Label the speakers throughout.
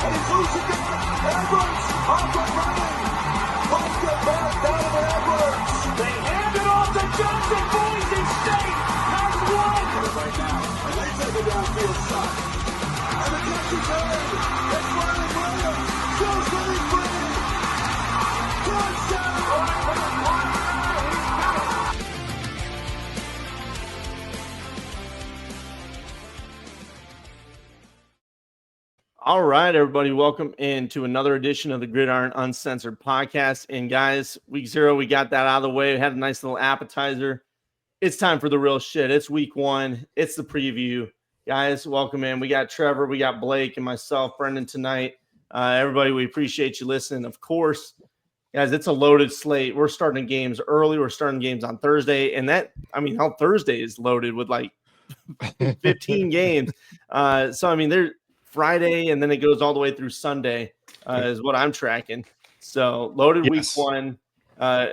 Speaker 1: And he's loose again. Edwards off the running. Let's get back down to Edwards. They hand it off to Johnson. Boise State has won. Right now. And they take a downfield shot. And the catch is made. It's Riley Williams. Goes to the free. Touchdown.
Speaker 2: All right, everybody, welcome into another edition of the Gridiron Uncensored podcast. And guys, week 0, we got that out of the way. We had a nice little appetizer. It's time for the real shit. It's week 1. It's the preview. Guys, welcome in. We got Trevor, we got Blake, and myself, Brendan, tonight. Everybody, we appreciate you listening. Of course, guys, it's a loaded slate. We're starting games early. We're starting games on Thursday. And how Thursday is loaded with like 15 games. There's Friday, and then it goes all the way through Sunday is what I'm tracking. So loaded week 1.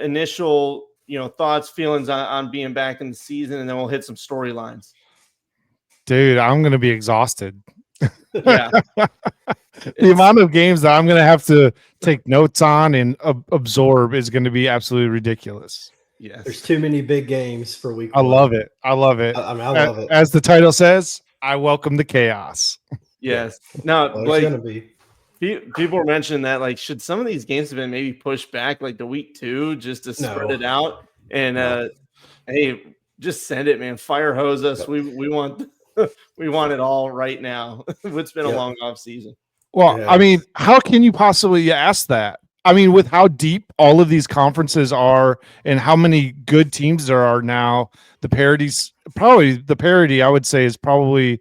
Speaker 2: Initial, thoughts, feelings on being back in the season, and then we'll hit some storylines.
Speaker 3: Dude, I'm going to be exhausted.
Speaker 2: Yeah.
Speaker 3: The amount of games that I'm going to have to take notes on and absorb is going to be absolutely ridiculous.
Speaker 2: Yes.
Speaker 4: There's too many big games for week 1.
Speaker 3: I love it. I love it.
Speaker 4: I love it.
Speaker 3: As the title says, I welcome the chaos.
Speaker 2: Yes. Now,
Speaker 4: It's gonna be.
Speaker 2: People were mentioning that, like, should some of these games have been maybe pushed back, like the week 2, just to spread it out? And hey, just send it, man. Fire hose us. We want we want it all right now. It's been a long off season.
Speaker 3: Well, I mean, how can you possibly ask that? I mean, with how deep all of these conferences are and how many good teams there are now, the parity I would say is probably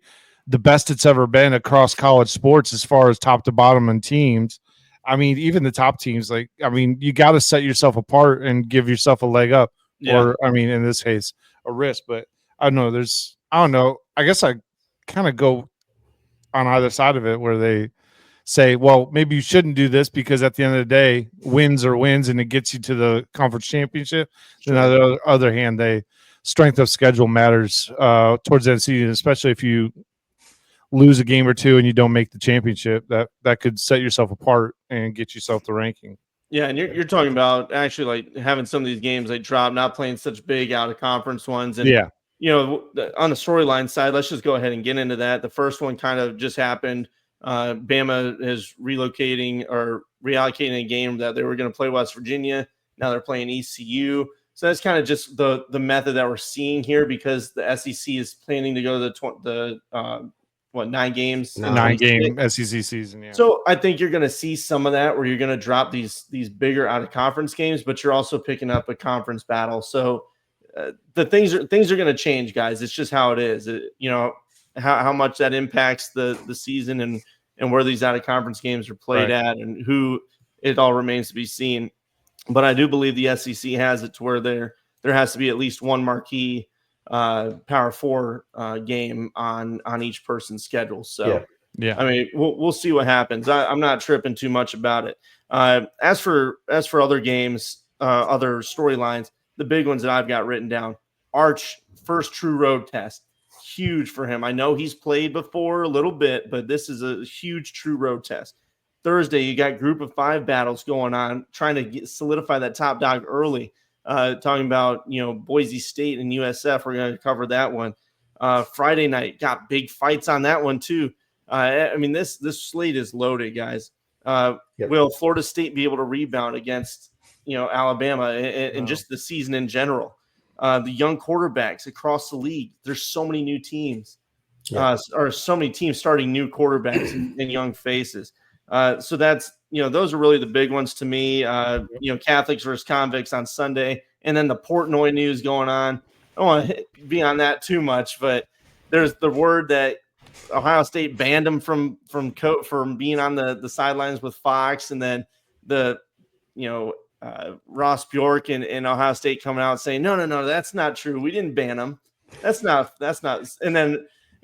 Speaker 3: the best it's ever been across college sports as far as top to bottom and teams. I mean, even the top teams, you got to set yourself apart and give yourself a leg up, or in this case, a risk. But I don't know. I guess I kind of go on either side of it where they say, well, maybe you shouldn't do this because at the end of the day, wins are wins and it gets you to the conference championship. Sure. And on the other hand, strength of schedule matters towards that season, especially if you lose a game or two and you don't make the championship. That could set yourself apart and get yourself the ranking.
Speaker 2: Yeah, and you're talking about actually like having some of these games like drop, not playing such big out of conference ones. And on the storyline side, let's just go ahead and get into that. The first one kind of just happened. Bama is reallocating a game that they were going to play West Virginia. Now they're playing ECU. So that's kind of just the method that we're seeing here, because the SEC is planning to go to the 9 games?
Speaker 3: 9-game SEC season, yeah.
Speaker 2: So I think you're going to see some of that where you're going to drop these bigger out-of-conference games, but you're also picking up a conference battle. So the things are going to change, guys. It's just how it is. How much that impacts the season and where these out-of-conference games are played at and who, it all remains to be seen. But I do believe the SEC has it to where there has to be at least one marquee Power 4 game on each person's schedule. So
Speaker 3: yeah.
Speaker 2: I mean, we'll see what happens. I'm not tripping too much about it. As for other games, other storylines, the big ones that I've got written down: Arch, first true road test, huge for him. I know he's played before a little bit, but this is a huge true road test. Thursday, you got group of 5 battles going on, trying to solidify that top dog early. Talking about, Boise State and USF. We're going to cover that one. Friday night, got big fights on that one too. This slate is loaded, guys. Will Florida State be able to rebound against, Alabama and just the season in general? The young quarterbacks across the league. There's so many new teams, or so many teams starting new quarterbacks and young faces. So that's, those are really the big ones to me. Catholics versus convicts on Sunday, and then the Portnoy news going on. I don't want to be on that too much, but there's the word that Ohio State banned him from being on the sidelines with Fox, and then Ross Bjork and Ohio State coming out saying, no, that's not true. We didn't ban him. That's not.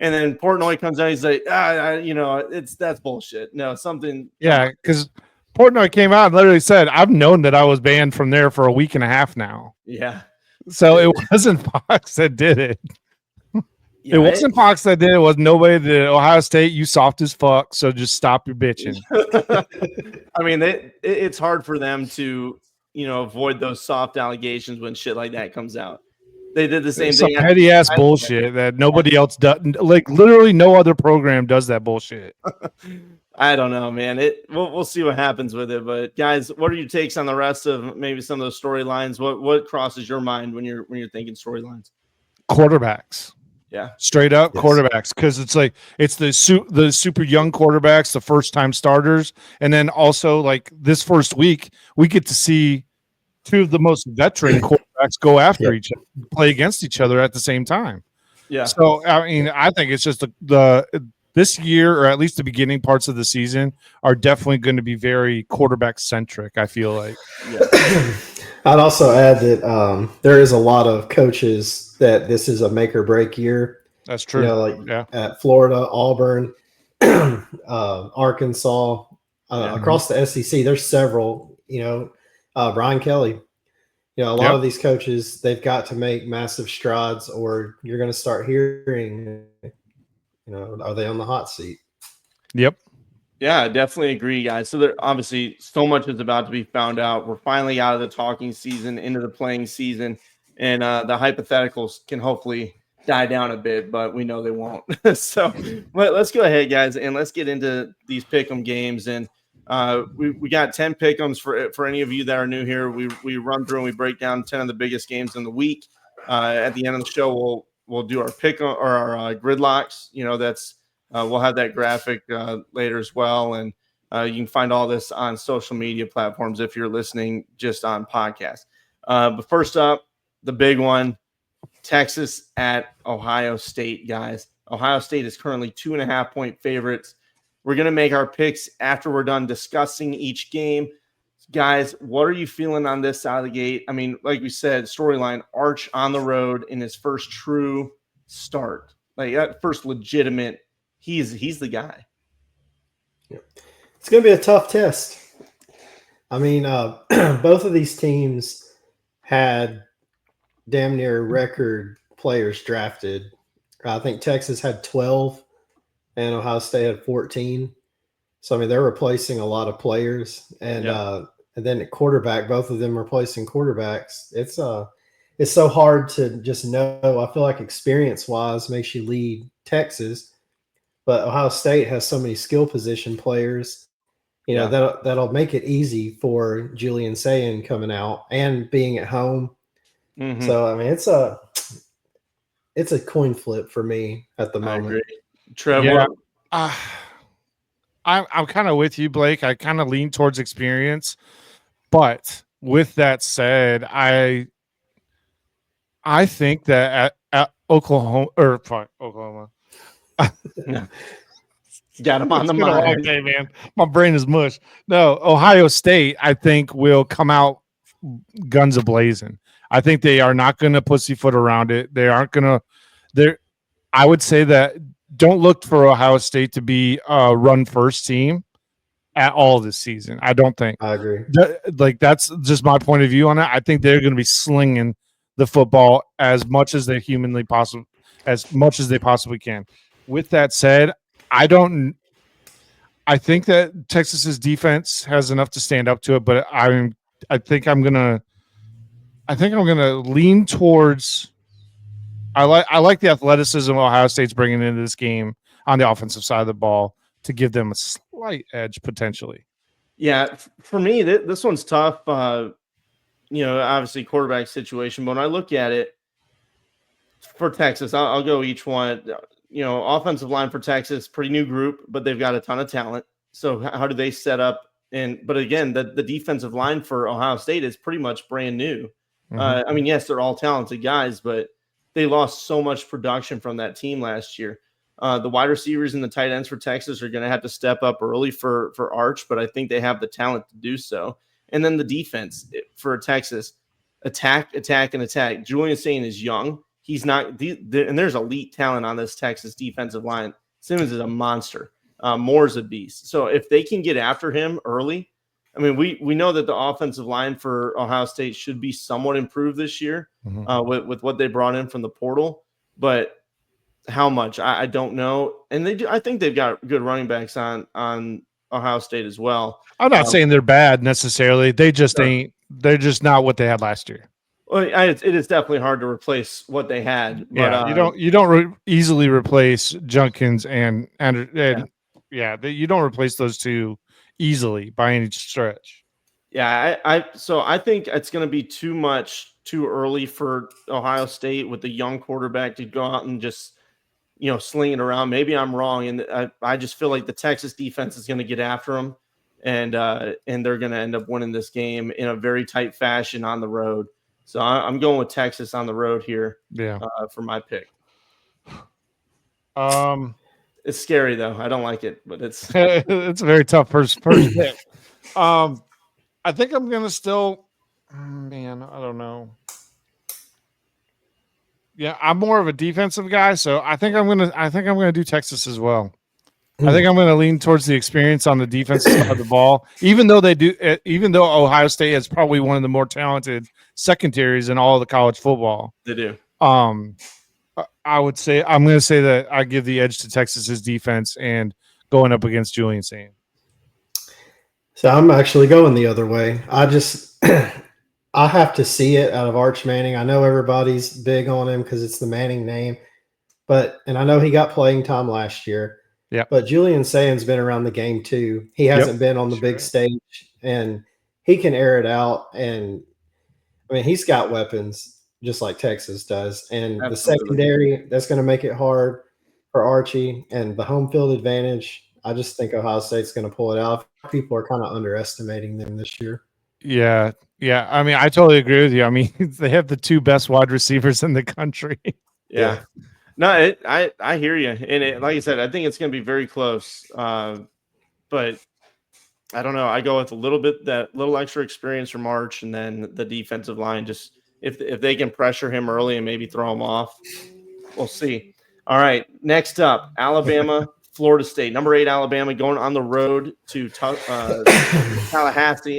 Speaker 2: And then Portnoy comes out. He's like, that's bullshit. No, something.
Speaker 3: Yeah, because Portnoy came out and literally said, "I've known that I was banned from there for a week and a half now."
Speaker 2: Yeah.
Speaker 3: So it wasn't Fox that did it.
Speaker 2: Yeah,
Speaker 3: It wasn't Fox that did it. It was nobody that Ohio State. You soft as fuck. So just stop your bitching.
Speaker 2: I mean, it's hard for them to, avoid those soft allegations when shit like that comes out. They did the same
Speaker 3: Some
Speaker 2: thing.
Speaker 3: petty ass bullshit that nobody else does. Like literally, no other program does that bullshit.
Speaker 2: I don't know, man. We'll see what happens with it. But guys, what are your takes on the rest of maybe some of those storylines? What crosses your mind when you're thinking storylines?
Speaker 3: Quarterbacks.
Speaker 2: Yeah,
Speaker 3: straight up
Speaker 4: Yes.
Speaker 3: quarterbacks, because it's like it's the super young quarterbacks, the first time starters, and then also like this first week we get to see two of the most veteran quarterbacks go after each other, play against each other at the same time.
Speaker 2: yeah.
Speaker 3: So I mean, I think it's just the this year, or at least the beginning parts of the season, are definitely going to be very quarterback centric. I feel like.
Speaker 2: Yeah.
Speaker 4: I'd also add that there is a lot of coaches that this is a make or break year.
Speaker 3: That's true.
Speaker 4: Like at Florida, Auburn, Arkansas, across the SEC. There's several. Brian Kelly. A lot of these coaches, they've got to make massive strides, or you're going to start hearing, are they on the hot seat?
Speaker 3: Yep.
Speaker 2: Yeah, I definitely agree, guys. So there obviously so much is about to be found out. We're finally out of the talking season into the playing season, and the hypotheticals can hopefully die down a bit, but we know they won't. So let's go ahead, guys, and let's get into these pick'em games. And we got 10 pick'ems for any of you that are new here. We run through and we break down 10 of the biggest games in the week. At the end of the show, we'll do our pick'em or our gridlocks. That's we'll have that graphic later as well, and you can find all this on social media platforms if you're listening just on podcast. But first up, the big one, Texas at Ohio State, guys. Ohio State is currently 2.5-point favorites. We're going to make our picks after we're done discussing each game. Guys, what are you feeling on this side of the gate? I mean, like we said, storyline, Arch on the road in his first true start. Like that first legitimate, he's the guy.
Speaker 4: It's going to be a tough test. I mean, both of these teams had damn near record players drafted. I think Texas had 12 and Ohio State had 14. So, I mean, they're replacing a lot of players. And then at quarterback, both of them replacing quarterbacks. It's so hard to just know. I feel like experience-wise makes you lead Texas. But Ohio State has so many skill position players, that'll make it easy for Julian Sayin coming out and being at home. Mm-hmm. So I mean, it's a coin flip for me at the moment.
Speaker 2: I agree. Trevor,
Speaker 3: I'm kind of with you, Blake. I kind of lean towards experience, but with that said, I think that at Oklahoma.
Speaker 2: Got him on the mind.
Speaker 3: Okay, man. My brain is mush. No, Ohio State, I think, will come out guns a-blazing. I think they are not going to pussyfoot around it. They aren't going to. I would say that don't look for Ohio State to be a run-first team at all this season. I don't think.
Speaker 4: I agree.
Speaker 3: That's just my point of view on it. I think they're going to be slinging the football as much as they possibly can. With that said, I think that Texas's defense has enough to stand up to it, but I think I'm gonna lean towards. I like the athleticism Ohio State's bringing into this game on the offensive side of the ball to give them a slight edge potentially.
Speaker 2: Yeah, for me, this one's tough. Obviously quarterback situation, but when I look at it for Texas, I'll go each one. Offensive line for Texas, pretty new group, but they've got a ton of talent. So how do they set up? But again, the defensive line for Ohio State is pretty much brand new. Mm-hmm. I mean, yes, they're all talented guys, but they lost so much production from that team last year. The wide receivers and the tight ends for Texas are going to have to step up early for Arch, but I think they have the talent to do so. And then the defense for Texas, attack, and attack. Julian Sayin is young. He's not, and there's elite talent on this Texas defensive line. Simmons is a monster. Moore's a beast. So if they can get after him early, I mean, we know that the offensive line for Ohio State should be somewhat improved this year with what they brought in from the portal. But How much? I don't know. And they do. I think they've got good running backs on Ohio State as well.
Speaker 3: I'm not saying they're bad necessarily. They just
Speaker 2: Sure.
Speaker 3: ain't. They're just not what they had last year.
Speaker 2: Well, it is definitely hard to replace what they had. But,
Speaker 3: Yeah, you don't easily replace Junkins and you don't replace those two easily by any stretch.
Speaker 2: Yeah, so I think it's going to be too early for Ohio State with the young quarterback to go out and just sling it around. Maybe I'm wrong, and I just feel like the Texas defense is going to get after them, and they're going to end up winning this game in a very tight fashion on the road. So I'm going with Texas on the road here.
Speaker 3: Yeah,
Speaker 2: for my pick.
Speaker 3: It's
Speaker 2: scary though. I don't like it, but it's
Speaker 3: it's a very tough first pick. I think I'm gonna still. Man, I don't know. Yeah, I'm more of a defensive guy, so I think I'm gonna do Texas as well. I think I'm going to lean towards the experience on the defensive side of the ball, even though Ohio State has probably one of the more talented secondaries in all of the college football.
Speaker 2: They do.
Speaker 3: I would say I'm going to say that I give the edge to Texas's defense and going up against Julian Sayin.
Speaker 4: So I'm actually going the other way. I have to see it out of Arch Manning. I know everybody's big on him because it's the Manning name, and I know he got playing time last year.
Speaker 3: Yeah,
Speaker 4: but Julian Sayin's been around the game too. He hasn't been on the big stage, and he can air it out. And I mean, he's got weapons just like Texas does. And the secondary, that's going to make it hard for Archie. And the home field advantage, I just think Ohio State's going to pull it out. People are kind of underestimating them this year.
Speaker 3: Yeah. I mean, I totally agree with you. I mean, they have the two best wide receivers in the country.
Speaker 2: Yeah. No, I hear you, and like I said, I think it's going to be very close. But I don't know. I go with that little extra experience from March, and then the defensive line. Just if they can pressure him early and maybe throw him off, we'll see. All right, next up, Alabama, Florida State, number 8 Alabama going on the road to Tallahassee.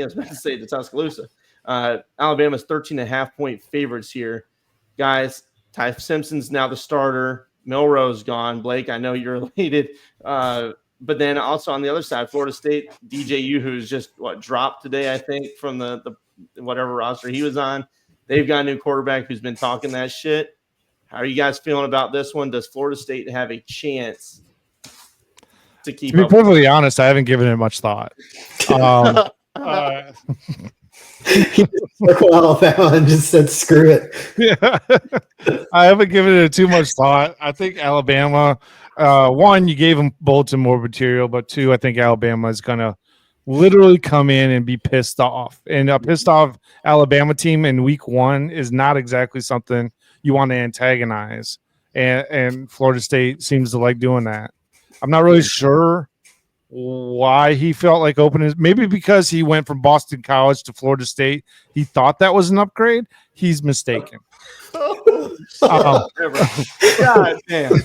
Speaker 2: I was about to say to Tuscaloosa. Alabama's 13.5-point favorites here, guys. Ty Simpson's now the starter. Milroe's gone. Blake, I know you're elated. But then also on the other side, Florida State, DJU, who's just dropped today, I think, from the whatever roster he was on. They've got a new quarterback who's been talking that shit. How are you guys feeling about this one? Does Florida State have a chance to keep up?
Speaker 3: To be perfectly honest, I haven't given it much thought.
Speaker 4: Circle Alabama and just said screw it.
Speaker 3: Yeah, I haven't given it too much thought. I think Alabama. One, you gave them bulletin board material, but two, I think Alabama is gonna literally come in and be pissed off. And a pissed off Alabama team in week 1 is not exactly something you want to antagonize. And Florida State seems to like doing that. I'm not really sure why he felt like opening maybe because he went from Boston College to Florida State. He thought that was an upgrade. He's mistaken.
Speaker 2: God damn.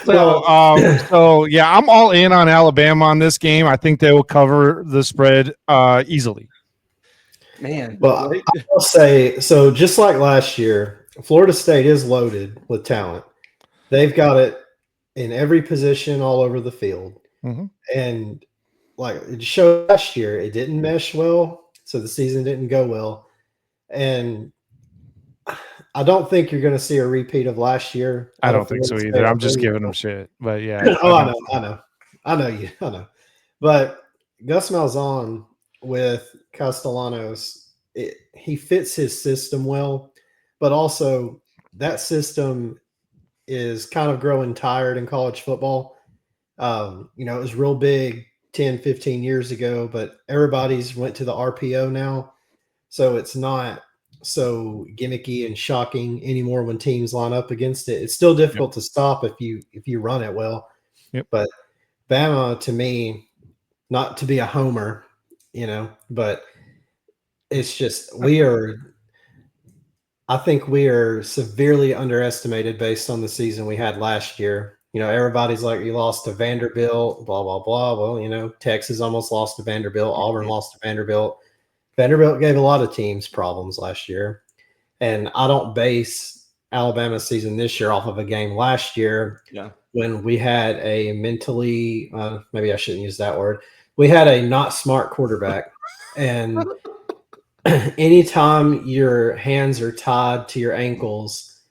Speaker 3: So yeah, I'm all in on Alabama on this game. I think they will cover the spread easily.
Speaker 2: Man.
Speaker 4: Well, I'll say, so just like last year, Florida State is loaded with talent. They've got it in every position all over the field.
Speaker 3: Mm-hmm.
Speaker 4: And like it showed last year, it didn't mesh well, so the season didn't go well. And I don't think you're going to see a repeat of last year.
Speaker 3: I don't think so either. I'm just giving them shit, but yeah.
Speaker 4: I know. But Gus Malzahn with Castellanos, he fits his system well, but also that system is kind of growing tired in college football. It was real big 10, 15 years ago, but everybody's went to the RPO now. So it's not so gimmicky and shocking anymore when teams line up against it. It's still difficult to stop if you run it well.
Speaker 3: Yep.
Speaker 4: But Bama, to me, not to be a homer, but it's just I think we are severely underestimated based on the season we had last year. Everybody's like, you lost to Vanderbilt, blah, blah, blah. Well, Texas almost lost to Vanderbilt. Auburn lost to Vanderbilt. Vanderbilt gave a lot of teams problems last year. And I don't base Alabama season this year off of a game last year
Speaker 2: Yeah.
Speaker 4: when we had a mentally, maybe I shouldn't use that word. We had a not smart quarterback. And anytime your hands are tied to your ankles,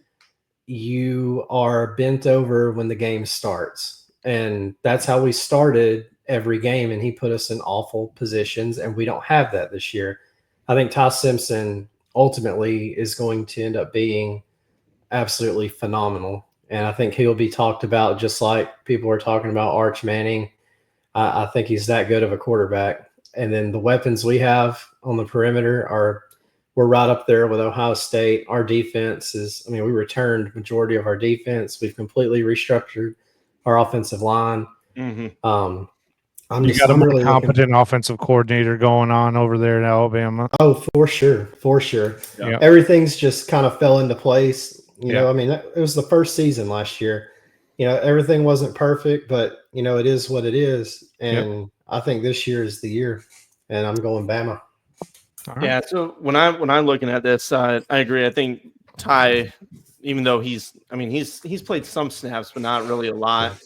Speaker 4: you are bent over when the game starts. And that's how we started every game. And he put us in awful positions. And we don't have that this year. I think Ty Simpson ultimately is going to end up being absolutely phenomenal. And I think he'll be talked about just like people are talking about Arch Manning. I think he's that good of a quarterback. And then the weapons we have on the perimeter we're right up there with Ohio State. Our defense we returned majority of our defense. We've completely restructured our offensive line.
Speaker 2: Mm-hmm.
Speaker 4: I'm
Speaker 3: really competent offensive coordinator going on over there in Alabama.
Speaker 4: Oh, for sure.
Speaker 3: Yeah.
Speaker 4: Everything's just kind of fell into place. It was the first season last year. Everything wasn't perfect, but it is what it is. And I think this year is the year. And I'm going Bama.
Speaker 2: Right. Yeah. So when I'm looking at this, I agree. I think Ty, even though he's played some snaps, but not really a lot.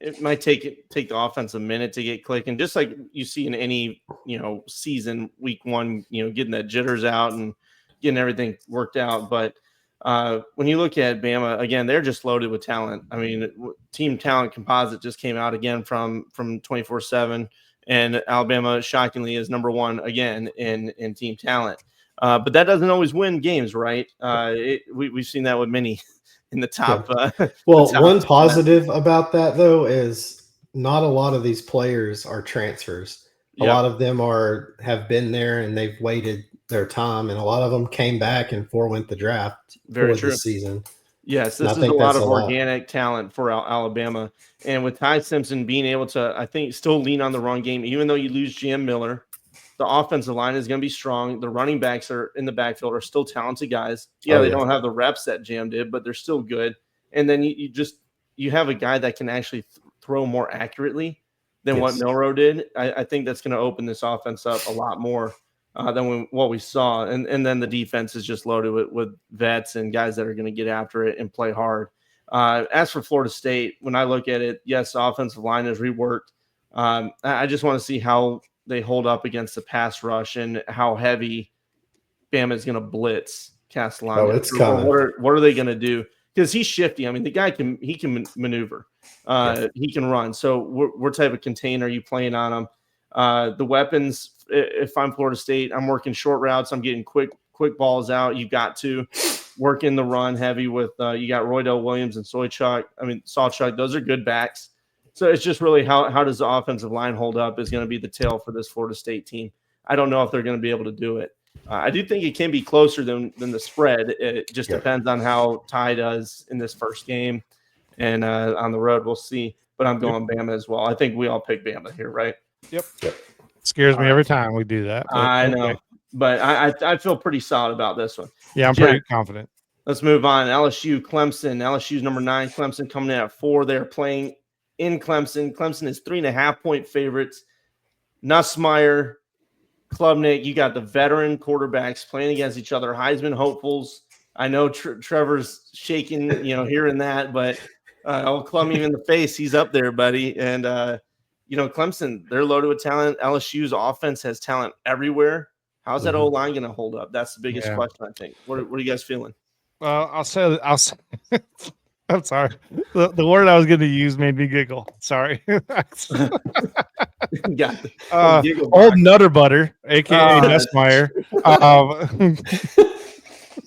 Speaker 2: It might take the offense a minute to get clicking, just like you see in any season, week one, getting that jitters out and getting everything worked out. But when you look at Bama again, they're just loaded with talent. I mean, team talent composite just came out again from 24/7, and Alabama shockingly is number one again in team talent. But that doesn't always win games, right? We've seen that with many in the top.
Speaker 4: One positive about that though is not a lot of these players are transfers. A lot of them have been there and they've waited their time, and a lot of them came back and forewent the draft for this season.
Speaker 2: Yes, this is a lot of organic talent for Alabama, and with Ty Simpson being able to, I think, still lean on the run game, even though you lose Jam Miller. The offensive line is going to be strong. The running backs are in the backfield are still talented guys. Yeah, they don't have the reps that Jam did, but they're still good. And then you have a guy that can actually throw more accurately than what Milroe did. I think that's going to open this offense up a lot more than what we saw. And then the defense is just loaded with vets and guys that are going to get after it and play hard. As for Florida State, when I look at it, yes, the offensive line is reworked. I just want to see how they hold up against the pass rush and how heavy Bama is going to blitz Castellano.
Speaker 4: Oh, it's coming.
Speaker 2: What are they going to do? Because he's shifty. I mean, the guy can maneuver. He can run. So what type of contain are you playing on him? The weapons, if I'm Florida State, I'm working short routes. I'm getting quick balls out. You've got to work in the run heavy with you got Roydell Williams and Sawchuk. Those are good backs. So it's just really how does the offensive line hold up is going to be the tell for this Florida State team. I don't know if they're going to be able to do it. I do think it can be closer than the spread. It just depends on how Ty does in this first game. And on the road, we'll see. But I'm going Bama as well. I think we all pick Bama here, right?
Speaker 3: Yep. Scares me every time we do that.
Speaker 2: I know. But I feel pretty solid about this one.
Speaker 3: Yeah, I'm pretty confident.
Speaker 2: Let's move on. LSU, Clemson. LSU's number 9. Clemson coming in at 4. They're playing in Clemson. Clemson is 3.5-point favorites. Nussmeier, Klubnik, you got the veteran quarterbacks playing against each other. Heisman hopefuls. I know Trevor's shaking, here and that, but I'll club him in the face. He's up there, buddy. And, Clemson, they're loaded with talent. LSU's offense has talent everywhere. How's that O-line going to hold up? That's the biggest question, I think. What are you guys feeling?
Speaker 3: Well, I'll say I'm sorry. The word I was going to use made me giggle. Sorry.
Speaker 2: Old
Speaker 3: Nutter Butter, a.k.a. Nussmeier.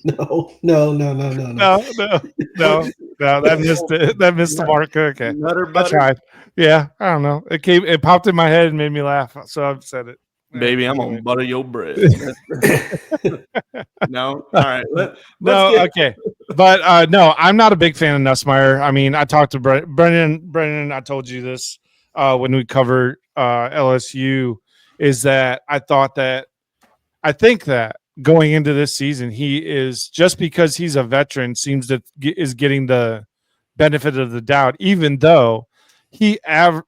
Speaker 4: No.
Speaker 3: That missed it. That missed the mark. Okay.
Speaker 2: Nutter Butter.
Speaker 3: That's right. Yeah, I don't know. It popped in my head and made me laugh. So I've said it.
Speaker 2: Baby, I'm gonna butter your bread. No, all right.
Speaker 3: Okay, but no, I'm not a big fan of Nussmeier. I mean, I talked to Brennan. I told you this when we covered LSU. Is that I think that going into this season, he is just because he's a veteran seems to is getting the benefit of the doubt, even though he had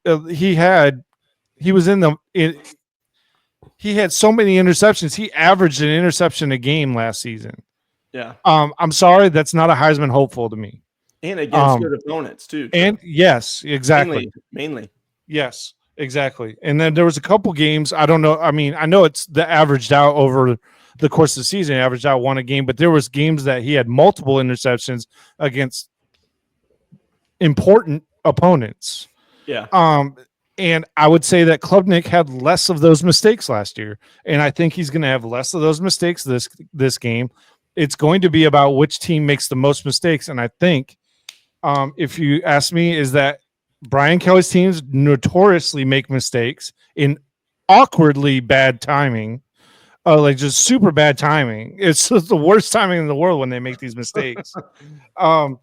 Speaker 3: so many interceptions. He averaged an interception a game last season.
Speaker 2: Yeah.
Speaker 3: I'm sorry, that's not a Heisman hopeful to me.
Speaker 2: And against good opponents too.
Speaker 3: And yes, exactly.
Speaker 2: Mainly.
Speaker 3: Yes, exactly. And then there was a couple games. I don't know. I mean, I know it's the averaged out over the course of the season, averaged out one a game, but there was games that he had multiple interceptions against important opponents.
Speaker 2: Yeah.
Speaker 3: And I would say that Klubnik had less of those mistakes last year, and I think he's going to have less of those mistakes this game. It's going to be about which team makes the most mistakes, and I think, if you ask me, is that Brian Kelly's teams notoriously make mistakes in awkwardly bad timing, like just super bad timing. It's just the worst timing in the world when they make these mistakes. And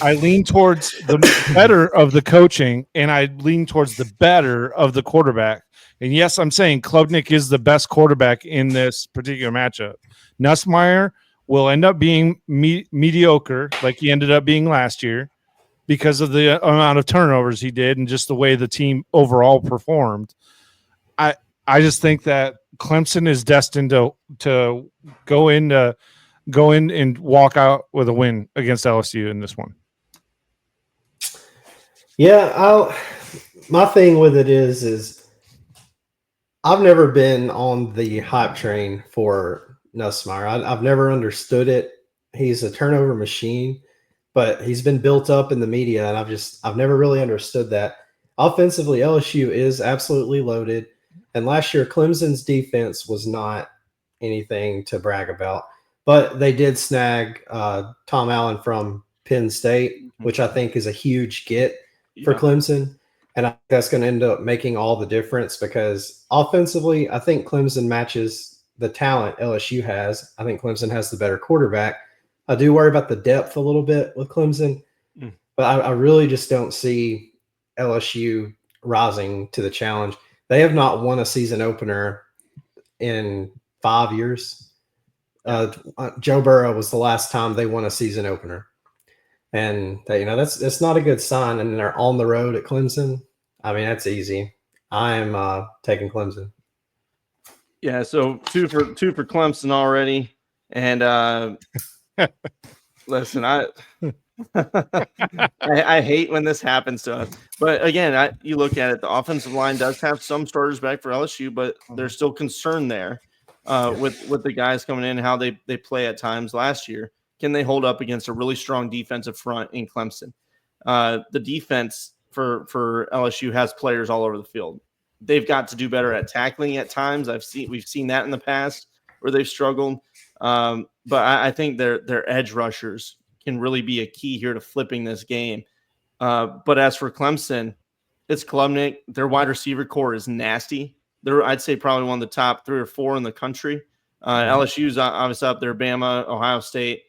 Speaker 3: I lean towards the better of the coaching, and I lean towards the better of the quarterback. And yes, I'm saying Klubnik is the best quarterback in this particular matchup. Nussmeier will end up being mediocre, like he ended up being last year, because of the amount of turnovers he did and just the way the team overall performed. I just think that Clemson is destined to go in and walk out with a win against LSU in this one.
Speaker 4: Yeah, my thing with it is I've never been on the hype train for Nussmeier. I've never understood it. He's a turnover machine, but he's been built up in the media, and I've never really understood that. Offensively, LSU is absolutely loaded, and last year Clemson's defense was not anything to brag about. But they did snag Tom Allen from Penn State, which I think is a huge get for Clemson. And I think that's going to end up making all the difference because offensively, I think Clemson matches the talent LSU has. I think Clemson has the better quarterback. I do worry about the depth a little bit with Clemson, but I really just don't see LSU rising to the challenge. They have not won a season opener in 5 years. Joe Burrow was the last time they won a season opener, and that's not a good sign. And they're on the road at Clemson. I mean, that's easy. I'm taking Clemson.
Speaker 2: Yeah, so two for Clemson already, and listen, I hate when this happens to us, but again, you look at it, the offensive line does have some starters back for LSU, but there's still concern there. With the guys coming in, how they play at times last year. Can they hold up against a really strong defensive front in Clemson? The defense for LSU has players all over the field. They've got to do better at tackling at times. We've seen that in the past where they've struggled. But I think their edge rushers can really be a key here to flipping this game. But as for Clemson, it's Klubnik. Their wide receiver core is nasty. They're, I'd say, probably one of the top 3 or 4 in the country. LSU's obviously up there, Bama, Ohio State,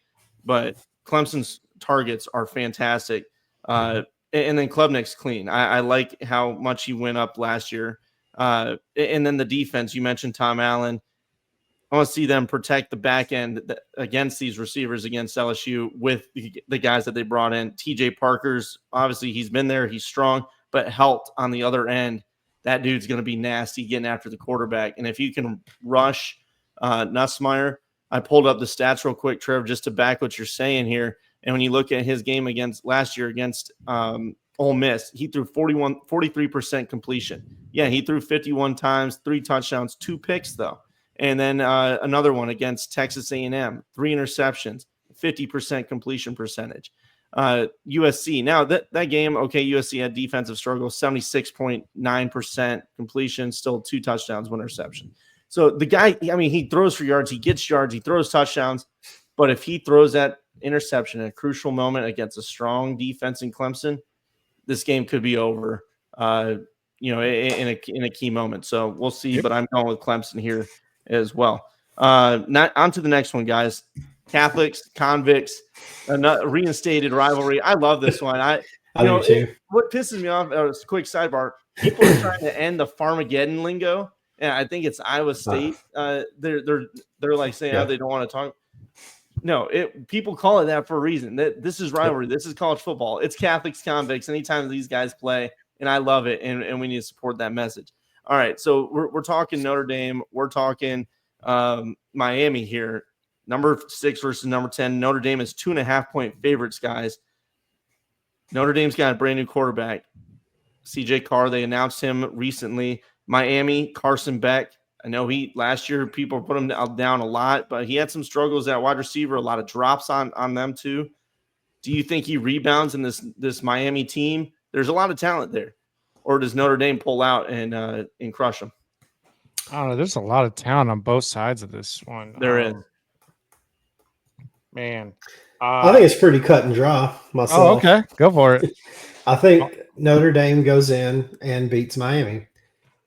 Speaker 2: but Clemson's targets are fantastic. And then Klubnik's clean. I like how much he went up last year. And then the defense, you mentioned Tom Allen. I want to see them protect the back end against these receivers against LSU with the guys that they brought in. TJ Parker's, obviously, he's been there. He's strong, but helped on the other end. That dude's going to be nasty getting after the quarterback. And if you can rush Nussmeier, I pulled up the stats real quick, Trev, just to back what you're saying here. And when you look at his game against last year against Ole Miss, he threw 43% completion. Yeah, he threw 51 times, 3 touchdowns, 2 picks, though. And then another one against Texas A&M, 3 interceptions, 50% completion percentage. USC. Now that game, okay, USC had defensive struggles, 76.9% completion, still 2 touchdowns, 1 interception. So the guy, I mean, he throws for yards, he gets yards, he throws touchdowns. But if he throws that interception at a crucial moment against a strong defense in Clemson, this game could be over. In a key moment. So we'll see. Yep. But I'm going with Clemson here as well. Not on to the next one, guys. Catholics, convicts, a reinstated rivalry. I love this one. What pisses me off, a quick sidebar, people are trying to end the Farmageddon lingo, and I think it's Iowa State. They're like saying how they don't want to talk. No, people call it that for a reason. This is rivalry. This is college football. It's Catholics, convicts. Anytime these guys play, and I love it, and we need to support that message. All right, so we're talking Notre Dame. We're talking Miami here. Number 6 versus number 10. Notre Dame is 2.5-point favorites, guys. Notre Dame's got a brand new quarterback, CJ Carr. They announced him recently. Miami, Carson Beck. I know last year people put him down a lot, but he had some struggles at wide receiver, a lot of drops on them too. Do you think he rebounds in this Miami team? There's a lot of talent there. Or does Notre Dame pull out and crush them?
Speaker 3: I don't know. There's a lot of talent on both sides of this one.
Speaker 2: There is.
Speaker 3: Man.
Speaker 4: I think it's pretty cut and dry myself.
Speaker 3: Oh, okay. Go for it.
Speaker 4: I think Notre Dame goes in and beats Miami.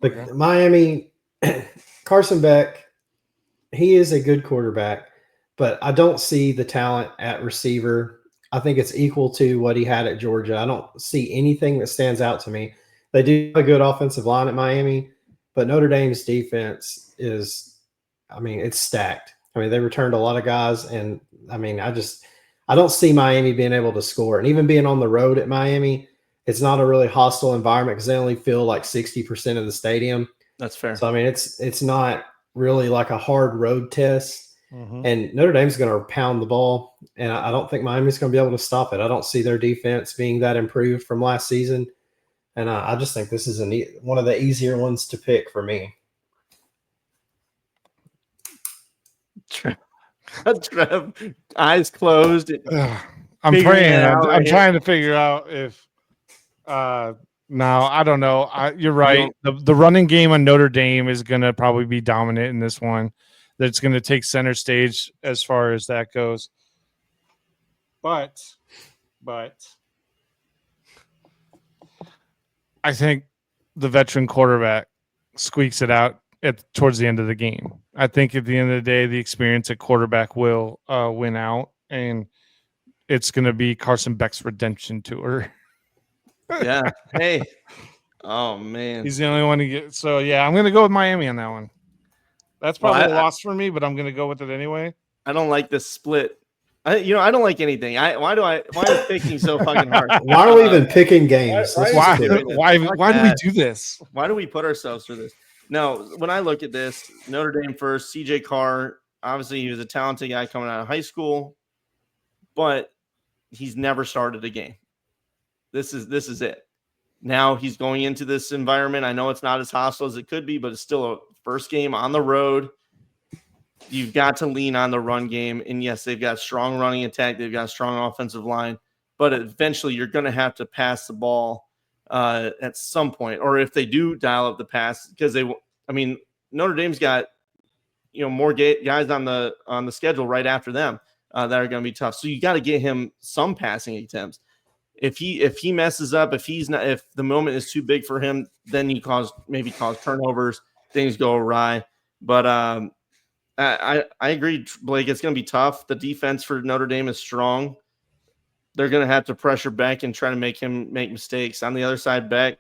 Speaker 4: But Miami, Carson Beck, he is a good quarterback, but I don't see the talent at receiver. I think it's equal to what he had at Georgia. I don't see anything that stands out to me. They do have a good offensive line at Miami, but Notre Dame's defense is, it's stacked. They returned a lot of guys, and I don't see Miami being able to score. And even being on the road at Miami, it's not a really hostile environment because they only fill like 60% of the stadium.
Speaker 2: That's fair.
Speaker 4: So, it's not really like a hard road test.
Speaker 3: Mm-hmm.
Speaker 4: And Notre Dame's going to pound the ball, and I don't think Miami's going to be able to stop it. I don't see their defense being that improved from last season. And I just think this is one of the easier ones to pick for me.
Speaker 2: Trev, eyes closed.
Speaker 3: I'm praying. I'm
Speaker 2: here.
Speaker 3: trying to figure out if no, I don't know. You're right. The running game on Notre Dame is going to probably be dominant in this one. That's going to take center stage as far as that goes. But I think the veteran quarterback squeaks it out towards the end of the game. I think at the end of the day, the experience at quarterback will win out, and it's going to be Carson Beck's redemption tour.
Speaker 2: Yeah. Hey. Oh, man.
Speaker 3: He's the only one to get. So, yeah, I'm going to go with Miami on that one. That's probably a loss for me, but I'm going to go with it anyway.
Speaker 2: I don't like this split. I don't like anything. Why am I picking so fucking hard?
Speaker 4: Why are we even picking games?
Speaker 3: Why do we do this?
Speaker 2: Why do we put ourselves through this? No, when I look at this, Notre Dame first, CJ Carr, obviously he was a talented guy coming out of high school, but he's never started a game. This is it. Now he's going into this environment. I know it's not as hostile as it could be, but it's still a first game on the road. You've got to lean on the run game. And yes, they've got strong running attack. They've got a strong offensive line, but eventually you're going to have to pass the ball at some point, or if they do dial up the pass, because Notre Dame's got, more guys on the schedule right after them that are going to be tough. So you got to get him some passing attempts. If he messes up, if the moment is too big for him, then you cause turnovers, things go awry. But I agree, Blake. It's going to be tough. The defense for Notre Dame is strong. They're going to have to pressure Beck and try to make him make mistakes. On the other side, Beck,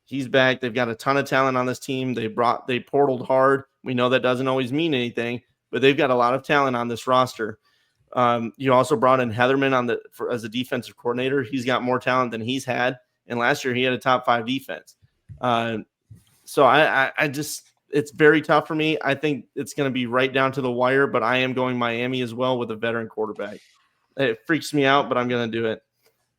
Speaker 2: he's back. They've got a ton of talent on this team. They portaled hard. We know that doesn't always mean anything, but they've got a lot of talent on this roster. You also brought in Heatherman as a defensive coordinator. He's got more talent than he's had, and last year he had a top 5 defense. So I just, it's very tough for me. I think it's going to be right down to the wire, but I am going Miami as well with a veteran quarterback. It freaks me out, but I'm going to do it.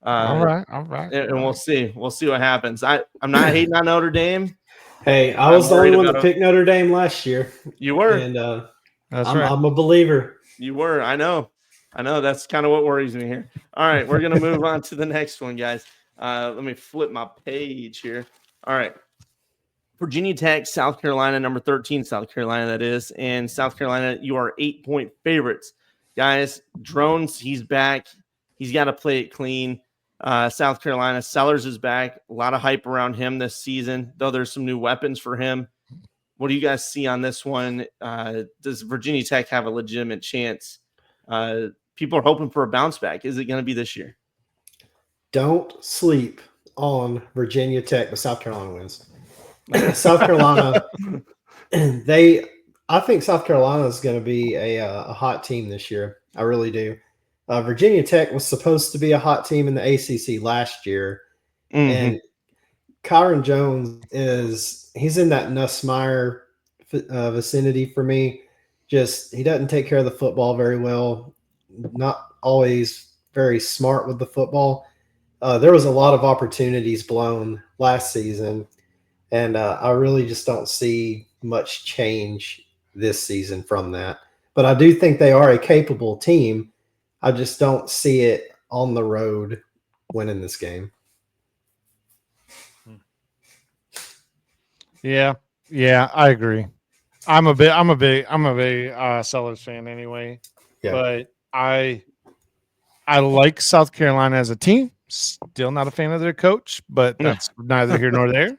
Speaker 3: All right.
Speaker 2: And we'll see. We'll see what happens. I'm not hating on Notre Dame.
Speaker 4: Hey, I was the only one to pick Notre Dame last year.
Speaker 2: You were.
Speaker 4: And
Speaker 3: That's right.
Speaker 4: I'm a believer.
Speaker 2: You were. I know. That's kind of what worries me here. All right, we're going to move on to the next one, guys. Let me flip my page here. All right. Virginia Tech, South Carolina, number 13, South Carolina, that is. And South Carolina, you are 8-point favorites. Guys, Drones, he's back. He's got to play it clean. South Carolina, Sellers is back. A lot of hype around him this season, though there's some new weapons for him. What do you guys see on this one? Does Virginia Tech have a legitimate chance? People are hoping for a bounce back. Is it going to be this year?
Speaker 4: Don't sleep on Virginia Tech, but South Carolina wins. South Carolina, I think South Carolina is going to be a hot team this year. I really do. Virginia Tech was supposed to be a hot team in the ACC last year, and Kyron Jones he's in that Nussmeier vicinity for me. Just he doesn't take care of the football very well. Not always very smart with the football. There was a lot of opportunities blown last season, and I really just don't see much change this season from that. But I do think they are a capable team. I just don't see it on the road winning this game.
Speaker 3: Yeah, I agree. I'm a big Sellers fan anyway.
Speaker 4: Yeah.
Speaker 3: But I like South Carolina as a team. Still not a fan of their coach, but that's neither here nor there.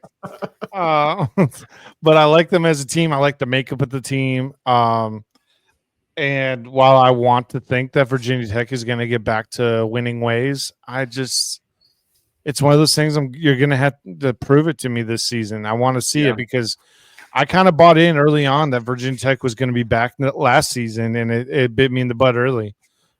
Speaker 3: But I like them as a team. I like the makeup of the team. And while I want to think that Virginia Tech is going to get back to winning ways, it's one of those things you're going to have to prove it to me this season. I want to see it because I kind of bought in early on that Virginia Tech was going to be back last season, and it bit me in the butt early.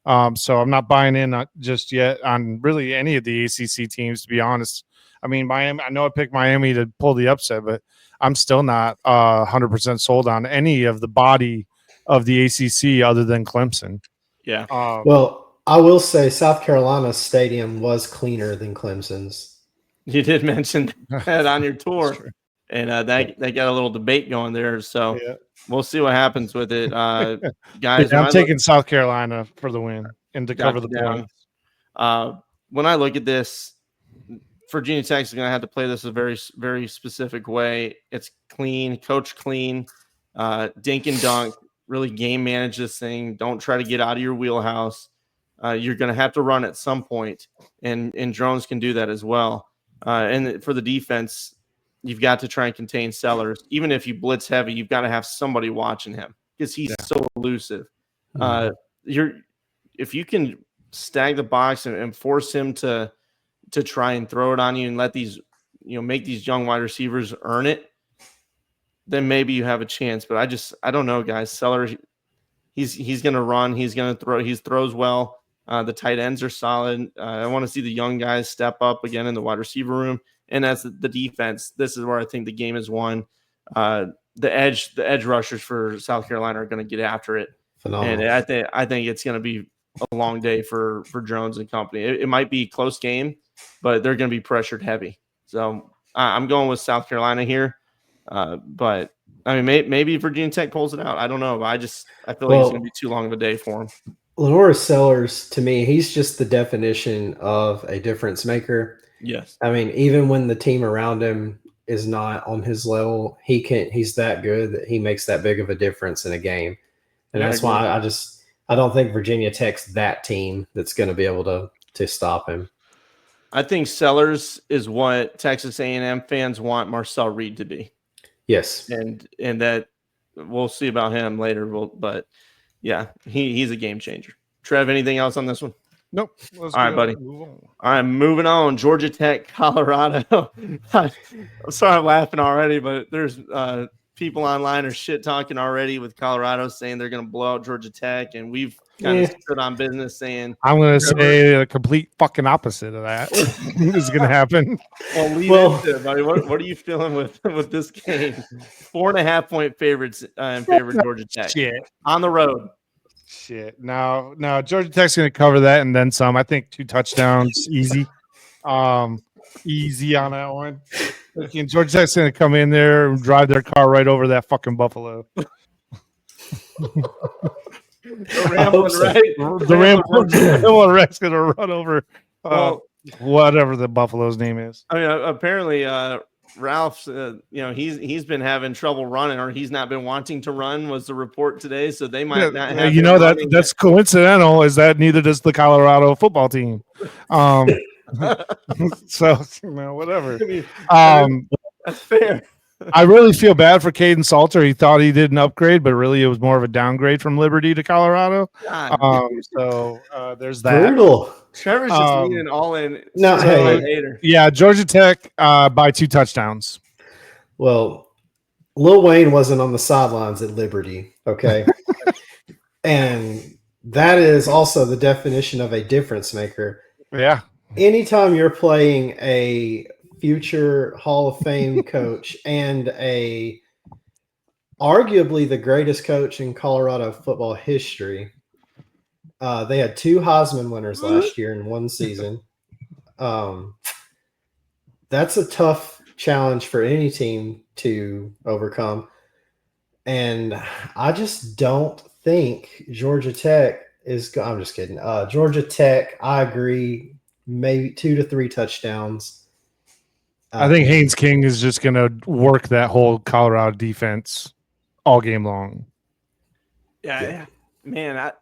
Speaker 3: So I'm not buying in just yet on really any of the ACC teams, to be honest. I mean, Miami. I know I picked Miami to pull the upset, but I'm still not 100% sold on any of the body of the ACC other than Clemson.
Speaker 2: Yeah.
Speaker 4: Well, I will say South Carolina's stadium was cleaner than Clemson's.
Speaker 2: You did mention that on your tour, and that got a little debate going there. So we'll see what happens with it, guys.
Speaker 3: I'm taking South Carolina for the win and to cover the points.
Speaker 2: When I look at this, Virginia Tech is going to have to play this a very, very specific way. It's clean, coach clean, dink and dunk. Really game manage this thing. Don't try to get out of your wheelhouse. You're going to have to run at some point, and drones can do that as well. And for the defense, you've got to try and contain Sellers. Even if you blitz heavy, you've got to have somebody watching him because he's so elusive. If you can stag the box and force him to try and throw it on you and let these, make these young wide receivers earn it, then maybe you have a chance. But I don't know, guys. Sellers, he's going to run. He's going to throw. He throws well. The tight ends are solid. I want to see the young guys step up again in the wide receiver room. And as the defense, this is where I think the game is won. The edge rushers for South Carolina are going to get after it. Phenomenal. And I think it's going to be a long day for Jones and company. It might be a close game, but they're going to be pressured heavy. So I'm going with South Carolina here. But I mean, maybe Virginia Tech pulls it out. I don't know. I feel like it's going to be too long of a day for him.
Speaker 4: Lenora Sellers, to me, he's just the definition of a difference maker.
Speaker 2: Yes. I
Speaker 4: mean, even when the team around him is not on his level, he's that good that he makes that big of a difference in a game. And that's why I don't think Virginia Tech's that team that's going to be able to stop him.
Speaker 2: I think Sellers is what Texas A&M fans want Marcel Reed to be.
Speaker 4: Yes.
Speaker 2: And that we'll see about him later. But yeah, he's a game changer. Trev, anything else on this one?
Speaker 3: Nope.
Speaker 2: All right, buddy. All right, moving on. Georgia Tech, Colorado. I'm sorry I'm laughing already, but there's people online are shit talking already with Colorado saying they're going to blow out Georgia Tech, and we've kind of stood on business saying
Speaker 3: I'm going to say a complete fucking opposite of that is going to happen.
Speaker 2: Well, leave it to, buddy. What are you feeling with this game? 4.5-point favorites in favor of Georgia Tech.
Speaker 3: Shit.
Speaker 2: On the road.
Speaker 3: Shit. No, Georgia Tech's going to cover that and then some. I think 2 touchdowns, easy. Easy on that one. Georgia Tech's going to come in there and drive their car right over that fucking Buffalo. The Rambling Rex going to run over whatever the Buffalo's name is.
Speaker 2: I mean, apparently Ralph's, he's been having trouble running, or he's not been wanting to run, was the report today. So they might not have.
Speaker 3: That's coincidental. Is that neither does the Colorado football team. So whatever.
Speaker 2: That's fair.
Speaker 3: I really feel bad for Caden Salter. He thought he did an upgrade, but really it was more of a downgrade from Liberty to Colorado. There's that.
Speaker 4: Brutal.
Speaker 2: Trevor's just leaning all in.
Speaker 3: Georgia Tech by 2 touchdowns.
Speaker 4: Well, Lil Wayne wasn't on the sidelines at Liberty, okay? And that is also the definition of a difference maker.
Speaker 3: Yeah.
Speaker 4: Anytime you're playing a future Hall of Fame coach and a arguably the greatest coach in Colorado football history. They had 2 Heisman winners last year in one season. That's a tough challenge for any team to overcome. And I just don't think Georgia Tech is – I'm just kidding. Georgia Tech, I agree, maybe 2 to 3 touchdowns.
Speaker 3: I think Haynes King is just going to work that whole Colorado defense all game long.
Speaker 2: Yeah. Man,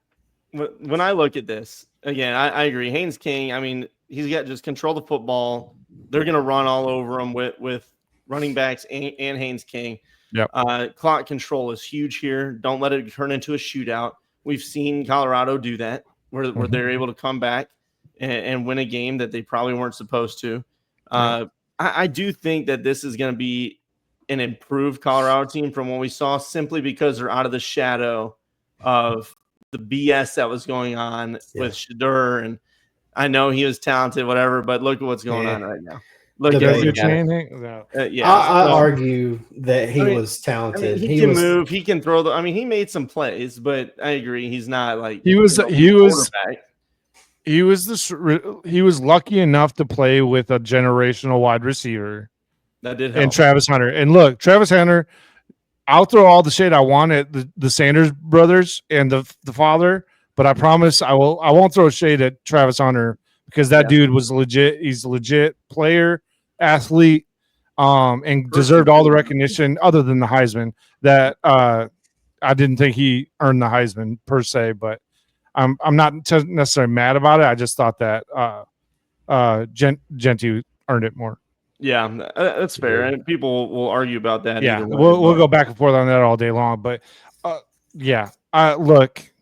Speaker 2: when I look at this, again, I agree. Haynes King, I mean, he's got just control the football. They're going to run all over him with running backs and Haynes King.
Speaker 3: Yep.
Speaker 2: Clock control is huge here. Don't let it turn into a shootout. We've seen Colorado do that where they're able to come back and win a game that they probably weren't supposed to. I do think that this is going to be an improved Colorado team from what we saw, simply because they're out of the shadow of the BS that was going on with Shedeur. And I know he was talented, whatever, but look at what's going on right now. Look at
Speaker 4: it. I argue that he was talented.
Speaker 2: He can move. He can throw. He made some plays, but I agree. He's not like
Speaker 3: he was lucky enough to play with a generational wide receiver.
Speaker 2: That did help.
Speaker 3: And Travis Hunter. And look, Travis Hunter, I'll throw all the shade I want at the Sanders brothers and the father, but I promise I won't throw shade at Travis Hunter because that dude was legit. He's a legit player, athlete, and deserved all the recognition other than the Heisman. That I didn't think he earned the Heisman per se, but I'm not necessarily mad about it. I just thought that Genty earned it more.
Speaker 2: Yeah, that's fair. And people will argue about that.
Speaker 3: Yeah, we'll go back and forth on that all day long. But look,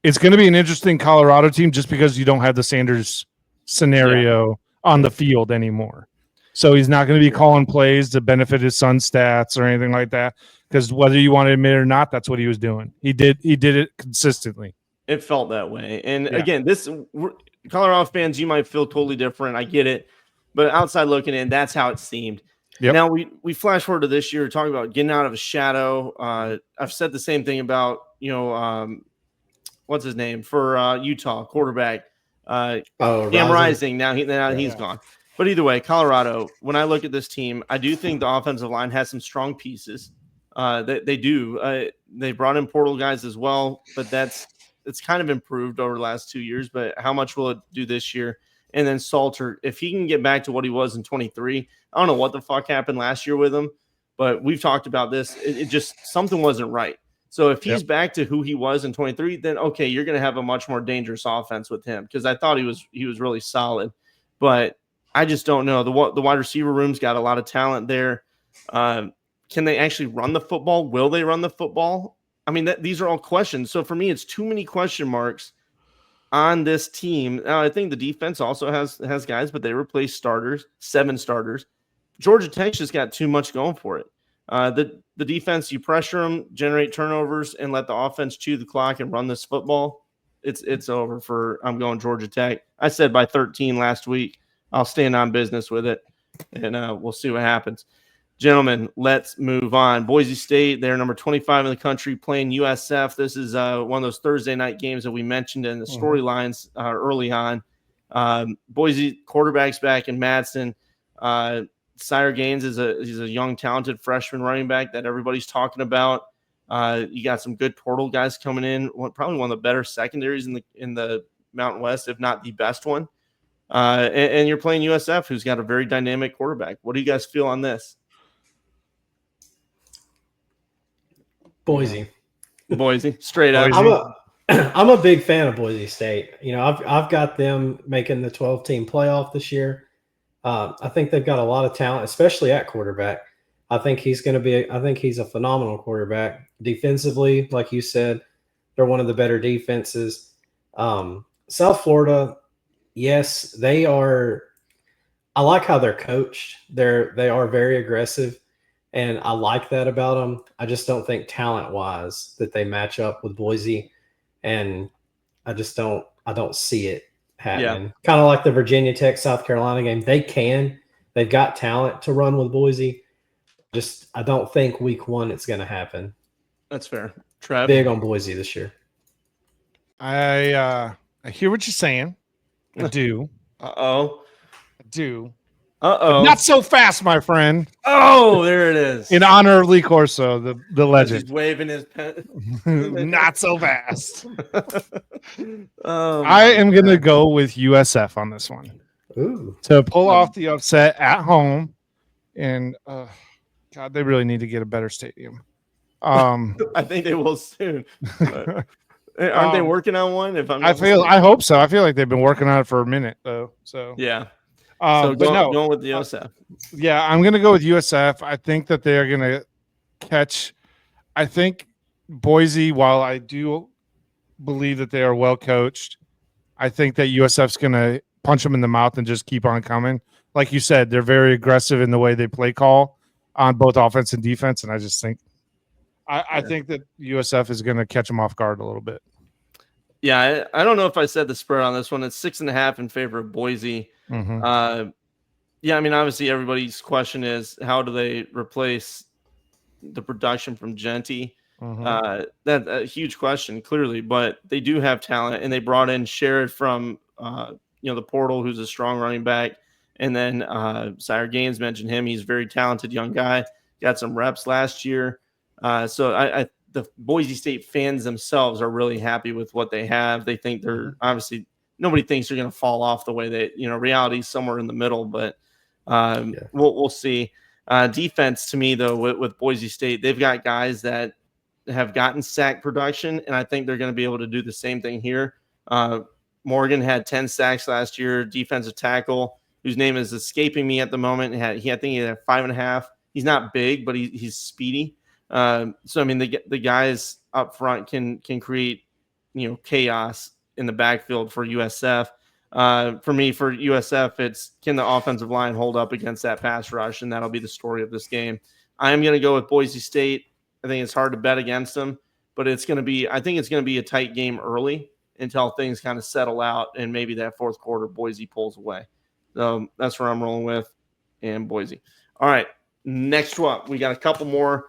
Speaker 3: it's going to be an interesting Colorado team just because you don't have the Sanders scenario on the field anymore. So he's not going to be calling plays to benefit his son's stats or anything like that. Because whether you want to admit it or not, that's what he was doing. He did it consistently.
Speaker 2: It felt that way. And again, Colorado fans, you might feel totally different. I get it. But outside looking in, that's how it seemed.
Speaker 3: Yep.
Speaker 2: Now we flash forward to this year, talking about getting out of a shadow. I've said the same thing about, what's his name for Utah quarterback, Cam Rising. Now he's gone. But either way, Colorado, when I look at this team, I do think the offensive line has some strong pieces. They do. They brought in portal guys as well, but it's kind of improved over the last 2 years. But how much will it do this year? And then Salter, if he can get back to what he was in 23, I don't know what the fuck happened last year with him, but we've talked about this. It just, something wasn't right. So if he's back to who he was in 23, then okay, you're going to have a much more dangerous offense with him, because I thought he was really solid, but I just don't know. The wide receiver room's got a lot of talent there. Can they actually run the football? Will they run the football? I mean, these are all questions. So for me, it's too many question marks on this team. Now, I think the defense also has guys, but they replaced 7 starters. Georgia Tech just got too much going for it. The defense, you pressure them, generate turnovers, and let the offense chew the clock and run this football. It's over for. I'm going Georgia Tech. I said by 13 last week. I'll stand on business with it, and we'll see what happens. Gentlemen, let's move on. Boise State, they're number 25 in the country, playing USF. This is one of those Thursday night games that we mentioned in the storylines early on. Boise quarterback's back in Madsen. Sire Gaines he's a young, talented freshman running back that everybody's talking about. You got some good portal guys coming in. Probably one of the better secondaries in the Mountain West, if not the best one. And you're playing USF, who's got a very dynamic quarterback. What do you guys feel on this?
Speaker 4: Boise,
Speaker 2: straight up.
Speaker 4: I'm a big fan of Boise State. I've got them making the 12-team playoff this year. I think they've got a lot of talent, especially at quarterback. I think he's a phenomenal quarterback. Defensively, like you said, they're one of the better defenses. South Florida, yes, they are. I like how they're coached. They are very aggressive. And I like that about them. I just don't think talent-wise that they match up with Boise, and I don't see it happening. Yeah. Kind of like the Virginia Tech South Carolina game. They've got talent to run with Boise. I don't think week 1 it's going to happen.
Speaker 2: That's fair. Trev?
Speaker 4: Big on Boise this year.
Speaker 3: I hear what you're saying. I do.
Speaker 2: Uh-oh.
Speaker 3: I do.
Speaker 2: Uh-oh.
Speaker 3: Not so fast, my friend.
Speaker 2: Oh, there it is.
Speaker 3: In honor of Lee Corso, the legend.
Speaker 2: He's waving his pen.
Speaker 3: Not so fast.
Speaker 2: Oh,
Speaker 3: I am going to go with USF on this one
Speaker 4: Ooh.
Speaker 3: to pull off the upset at home. And God, they really need to get a better stadium.
Speaker 2: I think they will soon. Aren't they working on one? If I'm,
Speaker 3: I hope so. I feel like they've been working on it for a minute though. So
Speaker 2: yeah.
Speaker 3: but
Speaker 2: Going with the USF.
Speaker 3: Yeah, I'm going to go with USF. I think that they are going to catch. I think Boise, while I do believe that they are well coached, I think that USF's going to punch them in the mouth and just keep on coming. Like you said, they're very aggressive in the way they play call on both offense and defense, and I just think I think that USF is going to catch them off guard a little bit.
Speaker 2: Yeah, I don't know if I said the spread on this one. It's 6.5 in favor of Boise.
Speaker 3: Mm-hmm.
Speaker 2: Yeah, I mean, obviously everybody's question is how do they replace the production from Genty?
Speaker 3: Mm-hmm.
Speaker 2: That's a huge question, clearly, but they do have talent, and they brought in Sherrod from the portal, who's a strong running back, and then Sire Gaines mentioned him. He's a very talented young guy, got some reps last year. So the Boise State fans themselves are really happy with what they have. They think they're obviously nobody thinks they're going to fall off the way that reality's somewhere in the middle, but we'll see. Defense to me though with Boise State, they've got guys that have gotten sack production, and I think they're going to be able to do the same thing here. Morgan had 10 sacks last year. Defensive tackle, whose name is escaping me at the moment, I think he had 5.5. He's not big, but he's speedy. So I mean, the guys up front can create chaos in the backfield for USF. For me, for USF, it's can the offensive line hold up against that pass rush, and that'll be the story of this game. I am going to go with Boise State. I think it's hard to bet against them, but I think it's going to be a tight game early until things kind of settle out, and maybe that fourth quarter Boise pulls away. So that's where I'm rolling with, and Boise. All right, next up, we got a couple more.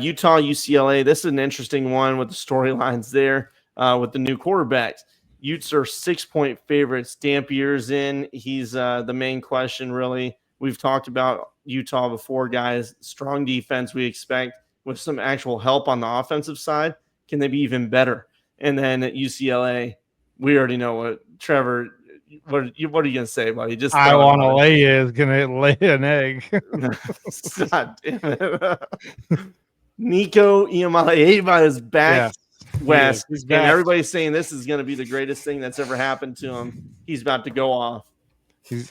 Speaker 2: Utah, UCLA. This is an interesting one with the storylines there with the new quarterbacks. Utes are 6-point favorites. Dampier's in. He's the main question, really. We've talked about Utah before, guys. Strong defense we expect with some actual help on the offensive side. Can they be even better? And then at UCLA, we already know what Trevor. What are you going to say, buddy? Just
Speaker 3: I want to lay is going to lay an egg.
Speaker 2: God damn it. Nico Iamaleava is back west, and everybody's saying this is going to be the greatest thing that's ever happened to him. He's about to go off.
Speaker 3: No.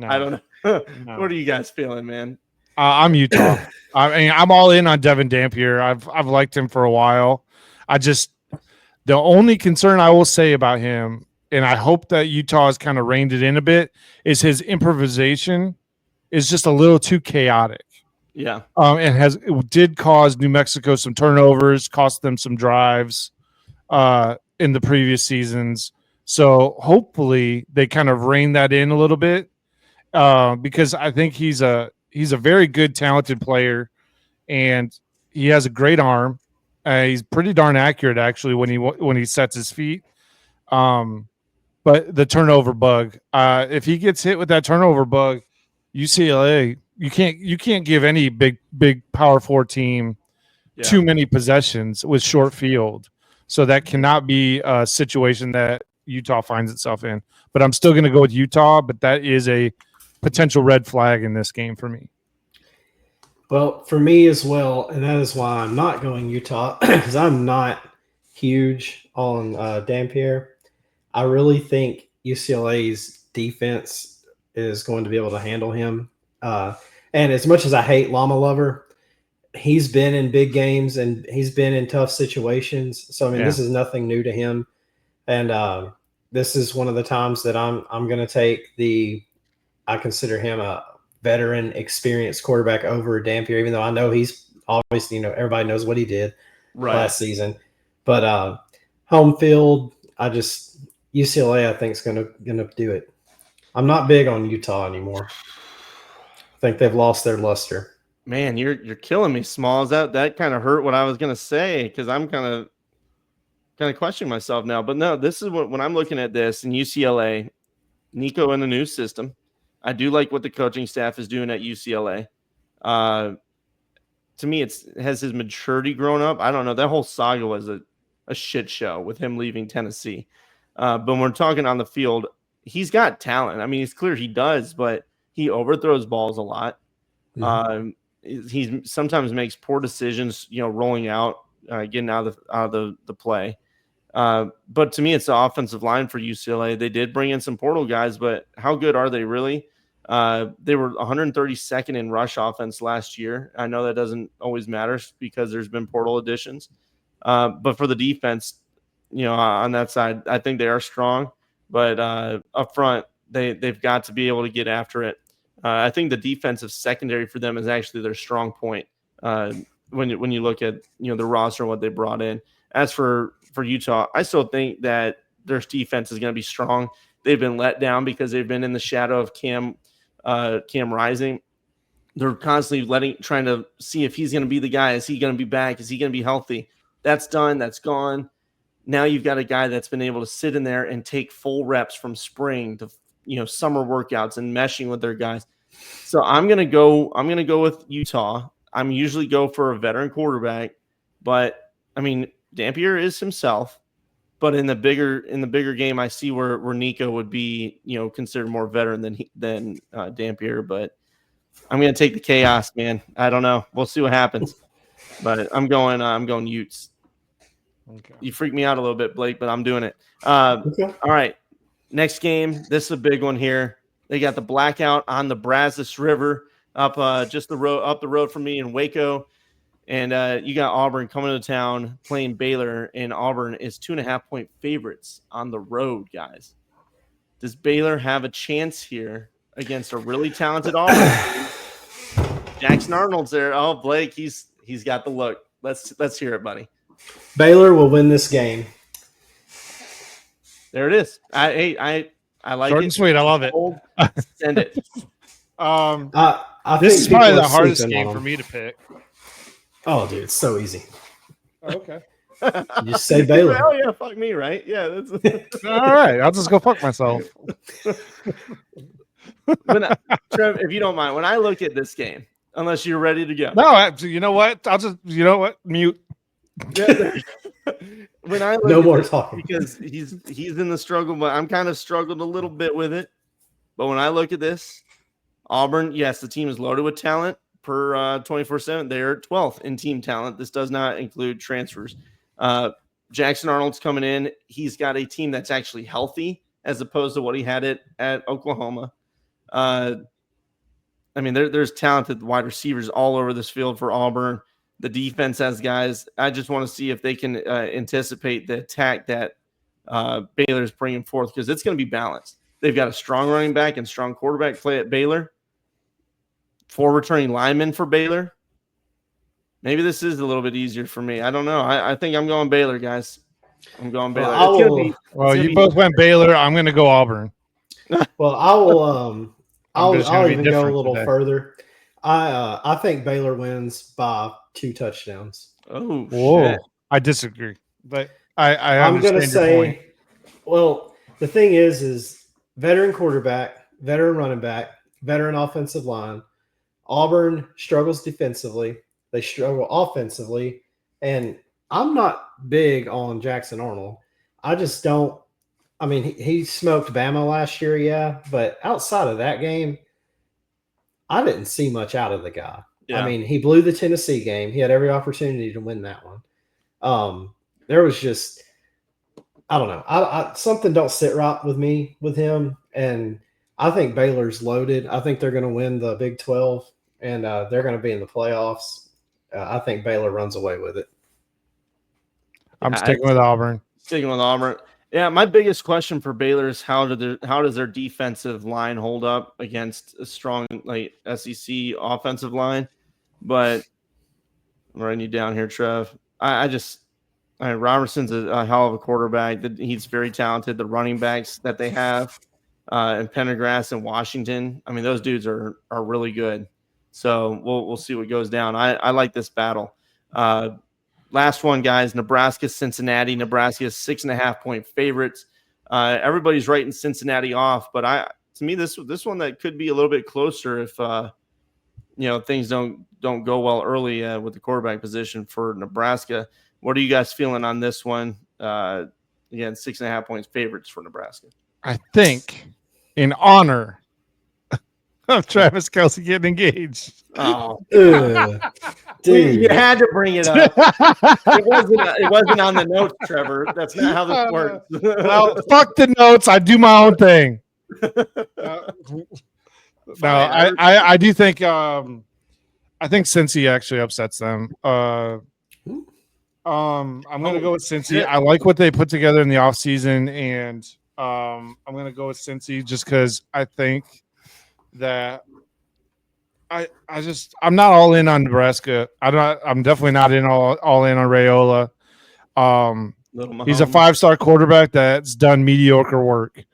Speaker 2: I don't know. No. What are you guys feeling, man?
Speaker 3: I'm Utah. I mean, I'm all in on Devin Dampier. I've liked him for a while. The only concern I will say about him, and I hope that Utah has kind of reined it in a bit, is his improvisation is just a little too chaotic.
Speaker 2: Yeah.
Speaker 3: And it did cause New Mexico some turnovers, cost them some drives in the previous seasons. So hopefully they kind of rein that in a little bit because I think he's a very good, talented player, and he has a great arm. He's pretty darn accurate actually when he sets his feet. But the turnover bug, if he gets hit with that turnover bug, UCLA, you can't give any big Power 4 team too many possessions with short field. So that cannot be a situation that Utah finds itself in. But I'm still going to go with Utah, but that is a potential red flag in this game for me.
Speaker 4: Well, for me as well, and that is why I'm not going Utah, because I'm not huge on Dampier. I really think UCLA's defense is going to be able to handle him. And as much as I hate Llama Lover, he's been in big games and he's been in tough situations. So, I mean, this is nothing new to him. And this is one of the times that I'm going to take I consider him a veteran, experienced quarterback over Dampier, even though I know he's obviously, everybody knows what he did last season. But home field, UCLA, I think, is going to do it. I'm not big on Utah anymore. I think they've lost their luster.
Speaker 2: Man, you're killing me, Smalls. That kind of hurt what I was gonna say because I'm kind of questioning myself now. But no, this is when I'm looking at this in UCLA, Nico in the new system. I do like what the coaching staff is doing at UCLA. To me, has his maturity grown up? I don't know. That whole saga was a shit show with him leaving Tennessee. But when we're talking on the field, he's got talent. I mean, it's clear he does, but he overthrows balls a lot. He sometimes makes poor decisions, rolling out, getting out of the play. But to me, it's the offensive line for UCLA. They did bring in some portal guys, but how good are they really? They were 132nd in rush offense last year. I know that doesn't always matter because there's been portal additions. But for the defense, on that side, I think they are strong. But up front, they've got to be able to get after it. I think the defensive secondary for them is actually their strong point when you look at the roster and what they brought in. As for Utah, I still think that their defense is going to be strong. They've been let down because they've been in the shadow of Cam Rising. They're constantly trying to see if he's going to be the guy. Is he going to be back? Is he going to be healthy? That's done. That's gone. Now you've got a guy that's been able to sit in there and take full reps from spring to summer workouts and meshing with their guys. So I'm gonna go with Utah. I'm usually go for a veteran quarterback, but I mean Dampier is himself. But in the bigger game, I see where Nico would be considered more veteran than Dampier. But I'm gonna take the chaos, man. I don't know. We'll see what happens. But I'm going Utes.
Speaker 3: Okay.
Speaker 2: You freaked me out a little bit, Blake, but I'm doing it. Okay. All right. Next game. This is a big one here. They got the blackout on the Brazos River up the road from me in Waco. And you got Auburn coming to town playing Baylor, and Auburn is 2.5-point favorites on the road, guys. Does Baylor have a chance here against a really talented Auburn? Jackson Arnold's there. Oh, Blake, he's got the look. Let's hear it, buddy.
Speaker 4: Baylor will win this game.
Speaker 2: There it is. I like
Speaker 3: short
Speaker 2: it.
Speaker 3: and sweet. I love it.
Speaker 2: Send it.
Speaker 3: This is probably the hardest game for me to pick.
Speaker 4: Oh, dude, it's so easy.
Speaker 3: Okay.
Speaker 4: You just say Baylor.
Speaker 2: Oh yeah, fuck me, right? Yeah, that's
Speaker 3: all right. I'll just go fuck myself.
Speaker 2: Trev, if you don't mind, when I look at this game, unless you're ready to go.
Speaker 3: No, you know what? I'll just mute.
Speaker 2: When I look
Speaker 4: no more talking
Speaker 2: because he's in the struggle, but I'm kind of struggled a little bit with it. But when I look at this, Auburn, yes, the team is loaded with talent. Per 24/7, they're 12th in team talent. This does not include transfers. Jackson Arnold's coming in. He's got a team that's actually healthy as opposed to what he had at Oklahoma. I mean, there's talented wide receivers all over this field for Auburn. The defense has guys. I just want to see if they can anticipate the attack that Baylor's bringing forth because it's going to be balanced. They've got a strong running back and strong quarterback play at Baylor. 4 returning linemen for Baylor. Maybe this is a little bit easier for me. I don't know. I think I'm going Baylor, guys. I'm going Baylor.
Speaker 3: You both went Baylor. I'm going to go Auburn.
Speaker 4: Well, I will. I'll even go a little further. I think Baylor wins by 2 touchdowns.
Speaker 2: Oh,
Speaker 3: whoa!
Speaker 2: Shit.
Speaker 3: I disagree, but I'm
Speaker 4: going to say. Well, the thing is veteran quarterback, veteran running back, veteran offensive line. Auburn struggles defensively. They struggle offensively. And I'm not big on Jackson Arnold. I just don't. I mean, he smoked Bama last year, yeah. But outside of that game, I didn't see much out of the guy. Yeah. I mean, he blew the Tennessee game. He had every opportunity to win that one. There was just, I don't know. Something don't sit right with me with him. And I think Baylor's loaded. I think they're going to win the Big 12. And they're going to be in the playoffs. I think Baylor runs away with it.
Speaker 3: I'm sticking with Auburn.
Speaker 2: Sticking with Auburn. Yeah, my biggest question for Baylor is how does their defensive line hold up against a strong SEC offensive line? But I'm writing you down here, Trev. Robertson's a hell of a quarterback. He's very talented. The running backs that they have, and Pendergrass and Washington. I mean, those dudes are really good. So we'll see what goes down. I like this battle. Last one, guys. Nebraska, Cincinnati. Nebraska is 6.5-point favorites. Everybody's writing Cincinnati off, but to me this one that could be a little bit closer if things don't go well early with the quarterback position for Nebraska. What are you guys feeling on this one? Again, 6.5 points favorites for Nebraska.
Speaker 3: I think in honor of Travis Kelce getting engaged.
Speaker 2: Oh,
Speaker 4: dude,
Speaker 2: you had to bring it up. It wasn't on the notes, Trevor. That's not how this works.
Speaker 3: Well, fuck the notes. I do my own thing. No, I do think I think Cincy actually upsets them. I'm gonna go with Cincy. I like what they put together in the offseason, and I'm gonna go with Cincy just because I think that I'm not all in on Nebraska. I'm definitely not all in on Raiola. He's a 5-star quarterback that's done mediocre work.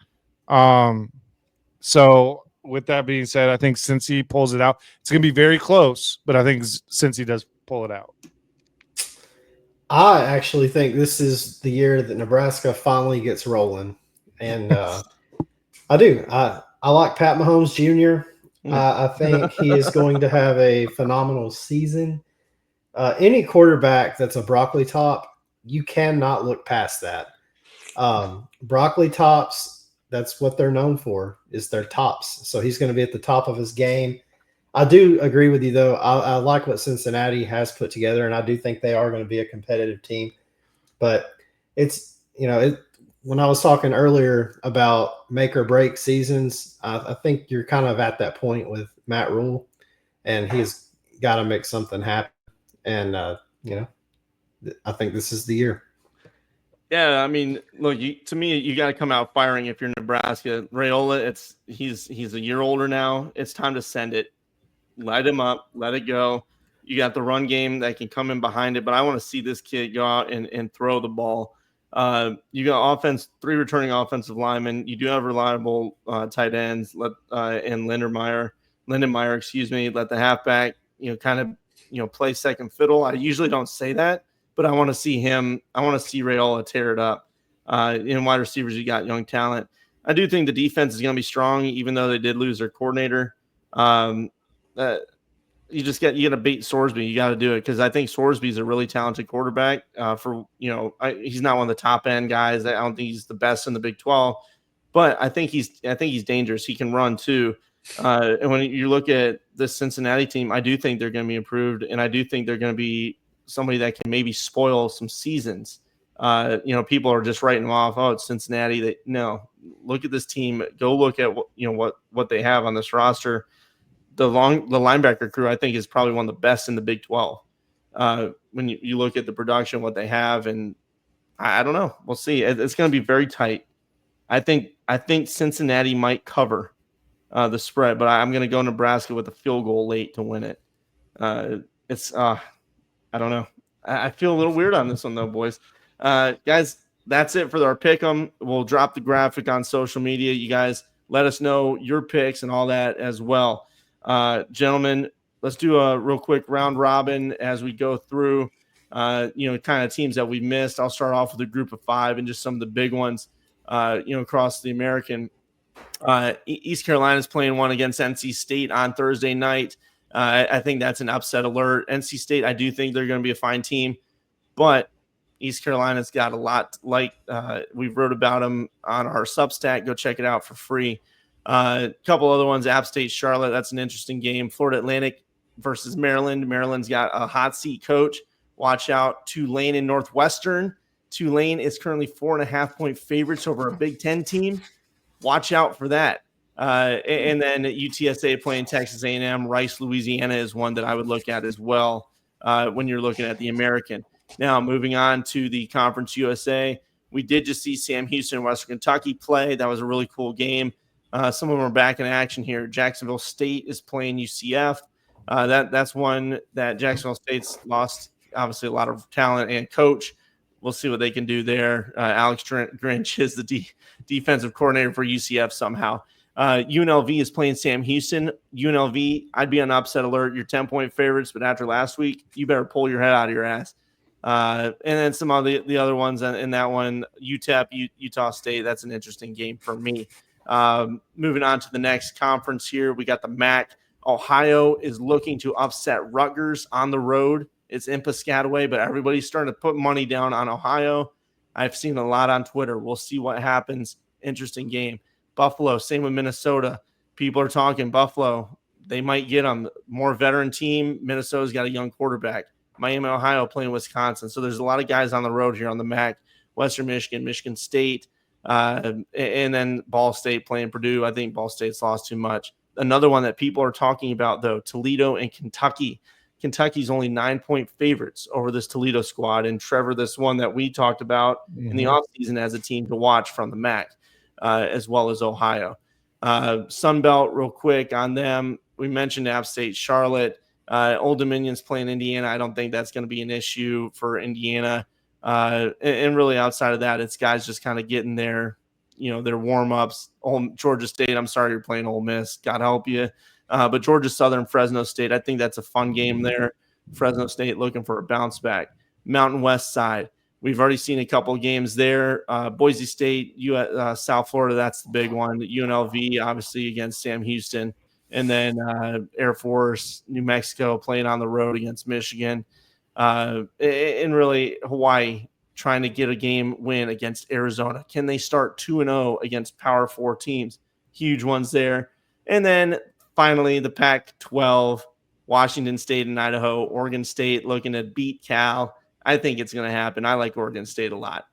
Speaker 3: So with that being said, I think Cincy pulls it out. It's going to be very close, but I think Cincy does pull it out.
Speaker 4: I actually think this is the year that Nebraska finally gets rolling, and I do. I like Pat Mahomes Jr. I think he is going to have a phenomenal season. Any quarterback that's a broccoli top, you cannot look past that. Broccoli tops, that's what they're known for, is their tops. So he's going to be at the top of his game. I do agree with you, though. I like what Cincinnati has put together, and I do think they are going to be a competitive team. But it's, when I was talking earlier about make or break seasons, I think you're kind of at that point with Matt Rule, and he's got to make something happen. And, I think this is the year.
Speaker 2: Yeah, I mean, look, to me, you got to come out firing if you're Nebraska. Raiola, he's a year older now. It's time to send it. Light him up. Let it go. You got the run game that can come in behind it, but I want to see this kid go out and throw the ball. You got offense, 3 returning offensive linemen. You do have reliable tight ends. And Lindenmeyer, let the halfback, play second fiddle. I usually don't say that, but I want to see him. I want to see Raiola tear it up. In wide receivers, you got young talent. I do think the defense is going to be strong, even though they did lose their coordinator. You got to beat Sorsby. You got to do it because I think Sorsby's a really talented quarterback. He's not one of the top end guys. I don't think he's the best in the Big 12, but I think he's dangerous. He can run too. And when you look at this Cincinnati team, I do think they're going to be improved, and I do think they're going to be somebody that can maybe spoil some seasons. People are just writing them off. Oh, it's Cincinnati. No, look at this team. Go look at what they have on this roster. The linebacker crew, I think, is probably one of the best in the Big 12. When you look at the production, what they have, and I don't know. We'll see. It's going to be very tight. I think Cincinnati might cover the spread, but I'm going to go Nebraska with a field goal late to win it. I don't know. I feel a little weird on this one, though, boys. Guys, that's it for our pick 'em. We'll drop the graphic on social media. You guys let us know your picks and all that as well. Gentlemen, let's do a real quick round robin as we go through, kind of teams that we missed. I'll start off with a group of 5 and just some of the big ones, across the American. East Carolina is playing one against NC State on Thursday night. I think that's an upset alert. NC State, I do think they're going to be a fine team, but East Carolina's got a lot. We wrote about them on our Substack. Go check it out for free. A couple other ones, App State, Charlotte. That's an interesting game. Florida Atlantic versus Maryland. Maryland's got a hot seat coach. Watch out. Tulane and Northwestern. Tulane is currently 4.5-point favorites over a Big Ten team. Watch out for that. And then UTSA playing Texas A&M. Rice, Louisiana is one that I would look at as well when you're looking at the American. Now, moving on to the Conference USA, we did just see Sam Houston and Western Kentucky play. That was a really cool game. Some of them are back in action here. Jacksonville State is playing UCF. That's one that Jacksonville State's lost, obviously, a lot of talent and coach. We'll see what they can do there. Alex Grinch is the defensive coordinator for UCF somehow. UNLV is playing Sam Houston. UNLV, I'd be on upset alert. You're 10-point favorites, but after last week, you better pull your head out of your ass. And then some of the other ones in that one, UTEP, Utah State. That's an interesting game for me. Moving on to the next conference here, we got the MAC. Ohio is looking to upset Rutgers on the road. It's in Piscataway, but everybody's starting to put money down on Ohio. I've seen a lot on Twitter. We'll see what happens. Interesting game. Buffalo, same with Minnesota. People are talking Buffalo. They might get them. More veteran team. Minnesota's got a young quarterback. Miami, Ohio playing Wisconsin. So there's a lot of guys on the road here on the MAC. Western Michigan, Michigan State, and then Ball State playing Purdue. I think Ball State's lost too much. Another one that people are talking about, though, Toledo and Kentucky. Kentucky's only 9-point favorites over this Toledo squad. And Trevor, this one that we talked about in the offseason as a team to watch from the MAC, as well as Ohio. Sun Belt, real quick on them. We mentioned App State, Charlotte. Old Dominion's playing Indiana. I don't think that's going to be an issue for Indiana. And really outside of that, it's guys just kind of getting their warm-ups. Georgia State, I'm sorry you're playing Ole Miss. God help you. But Georgia Southern, Fresno State, I think that's a fun game there. Fresno State looking for a bounce back. Mountain West side, we've already seen a couple of games there. Boise State, South Florida, that's the big one. UNLV, obviously, against Sam Houston. And then Air Force, New Mexico playing on the road against Michigan. And really Hawaii trying to get a game win against Arizona. Can they start 2-0 against Power 4 teams? Huge ones there. And then finally the Pac-12, Washington State and Idaho. Oregon State looking to beat Cal. I think it's going to happen. I like Oregon State a lot.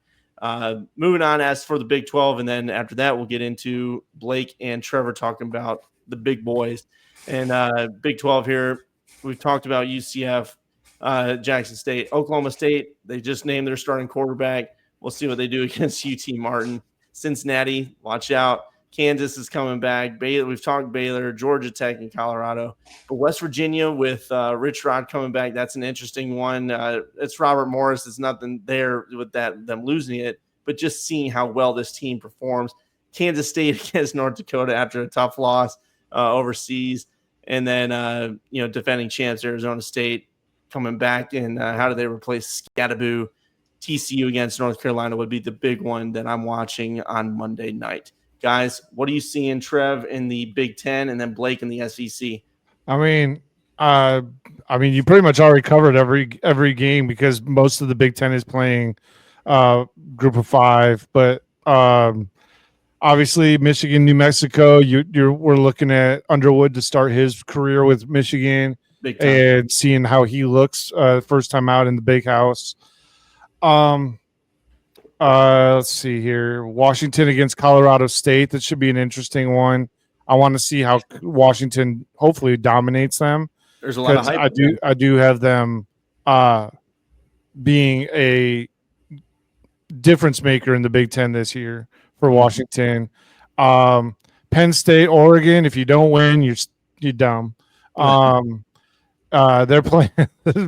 Speaker 2: Moving on, as for the Big 12, and then after that we'll get into Blake and Trevor talking about the big boys. And Big 12 here, we've talked about UCF, Jackson State, Oklahoma State. They just named their starting quarterback. We'll see what they do against UT Martin. Cincinnati, watch out. Kansas is coming back. Baylor, we've talked Baylor, Georgia Tech, and Colorado. But West Virginia with Rich Rod coming back, that's an interesting one. It's Robert Morris. It's nothing there with them losing it, but just seeing how well this team performs. Kansas State against North Dakota after a tough loss overseas. And then, defending champs Arizona State coming back. And how do they replace Scattaboo? TCU against North Carolina would be the big one that I'm watching on Monday night. Guys, what are you seeing, Trev, in the Big Ten, and then Blake in the SEC?
Speaker 3: I mean, you pretty much already covered every game because most of the Big Ten is playing Group of 5. But obviously, Michigan, New Mexico. We're looking at Underwood to start his career with Michigan and seeing how he looks first time out in the Big House. Let's see here. Washington against Colorado State. That should be an interesting one. I want to see how Washington hopefully dominates them.
Speaker 2: There's a lot of hype.
Speaker 3: I do have them being a difference maker in the Big Ten this year for Washington. Penn State, Oregon. If you don't win, you're dumb. They're playing.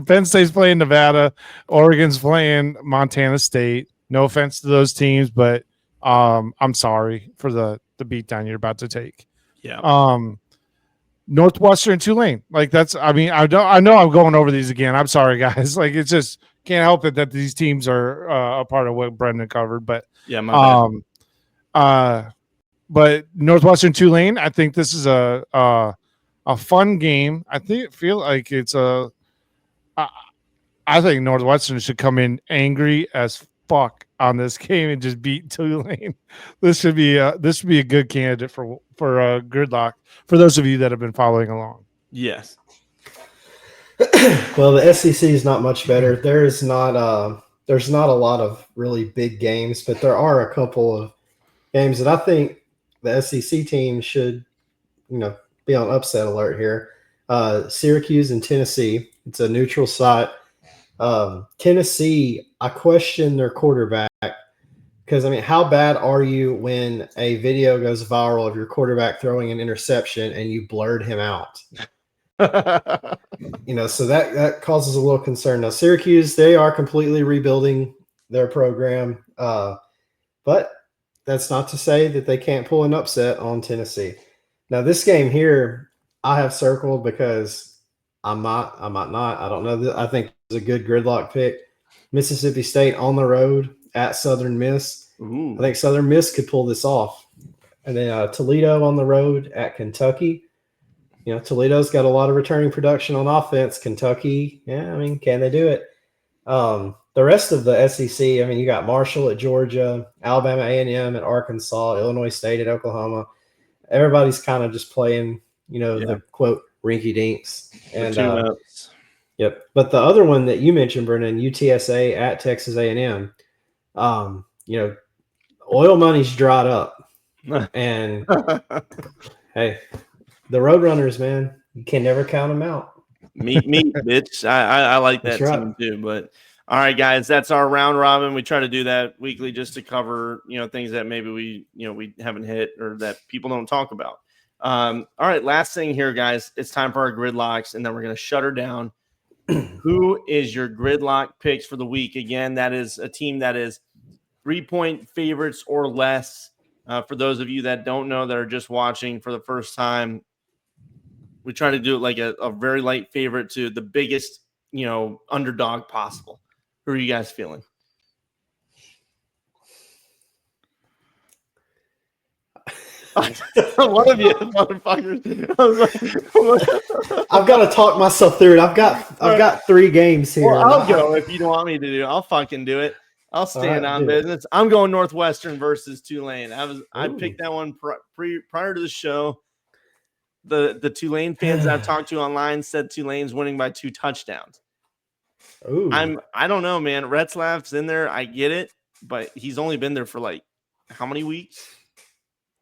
Speaker 3: Penn State's playing Nevada. Oregon's playing Montana State. No offense to those teams, but I'm sorry for the beatdown you're about to take.
Speaker 2: Yeah.
Speaker 3: Northwestern, Tulane. Like I know I'm going over these again. I'm sorry, guys. Like it's just can't help it that these teams are a part of what Brendan covered. But
Speaker 2: yeah, my bad.
Speaker 3: But Northwestern, Tulane. I think this is a fun game. I feel like it's I think Northwestern should come in angry as fuck on this game and just beat Tulane. This should be a good candidate for Gridlock for those of you that have been following along.
Speaker 2: Yes.
Speaker 4: Well, the SEC is not much better. There's not a lot of really big games, but there are a couple of games that I think the SEC team should, be on upset alert here. Syracuse and Tennessee. It's a neutral site. Tennessee, I question their quarterback because, how bad are you when a video goes viral of your quarterback throwing an interception and you blurred him out? So that causes a little concern. Now, Syracuse, they are completely rebuilding their program, but that's not to say that they can't pull an upset on Tennessee. Now this game here, I have circled because I might not. I don't know. I think it's a good gridlock pick. Mississippi State on the road at Southern Miss.
Speaker 2: Ooh.
Speaker 4: I think Southern Miss could pull this off. And then Toledo on the road at Kentucky. Toledo's got a lot of returning production on offense. Kentucky, can they do it? The rest of the SEC, you got Marshall at Georgia, Alabama A&M at Arkansas, Illinois State at Oklahoma. Everybody's kind of just playing, the quote rinky dinks. And yep. But the other one that you mentioned, Brennan, UTSA at Texas A&M. Oil money's dried up, and hey, the Roadrunners, man, you can never count them out.
Speaker 2: Me, bitch. I like that
Speaker 4: That's
Speaker 2: team too. But all right, guys, that's our round robin. We try to do that weekly just to cover, things that maybe we haven't hit or that people don't talk about. All right, last thing here, guys. It's time for our gridlocks, and then we're gonna shut her down. Who is your gridlock picks for the week? Again, that is a team that is 3-point favorites or less. For those of you that don't know, that are just watching for the first time, we try to do it like a very light favorite to the biggest, underdog possible. Who are you guys feeling? One of you motherfuckers.
Speaker 4: I've got to talk myself through it. I've got 3 games here.
Speaker 2: Well, I'll go if you don't want me to do it. I'll fucking do it. I'll stand on business. I'm going Northwestern versus Tulane. I picked that one prior to the show. The Tulane fans I've talked to online said Tulane's winning by 2 touchdowns.
Speaker 4: Ooh.
Speaker 2: I don't know, man. Retzlaff's in there. I get it, but he's only been there for like how many weeks?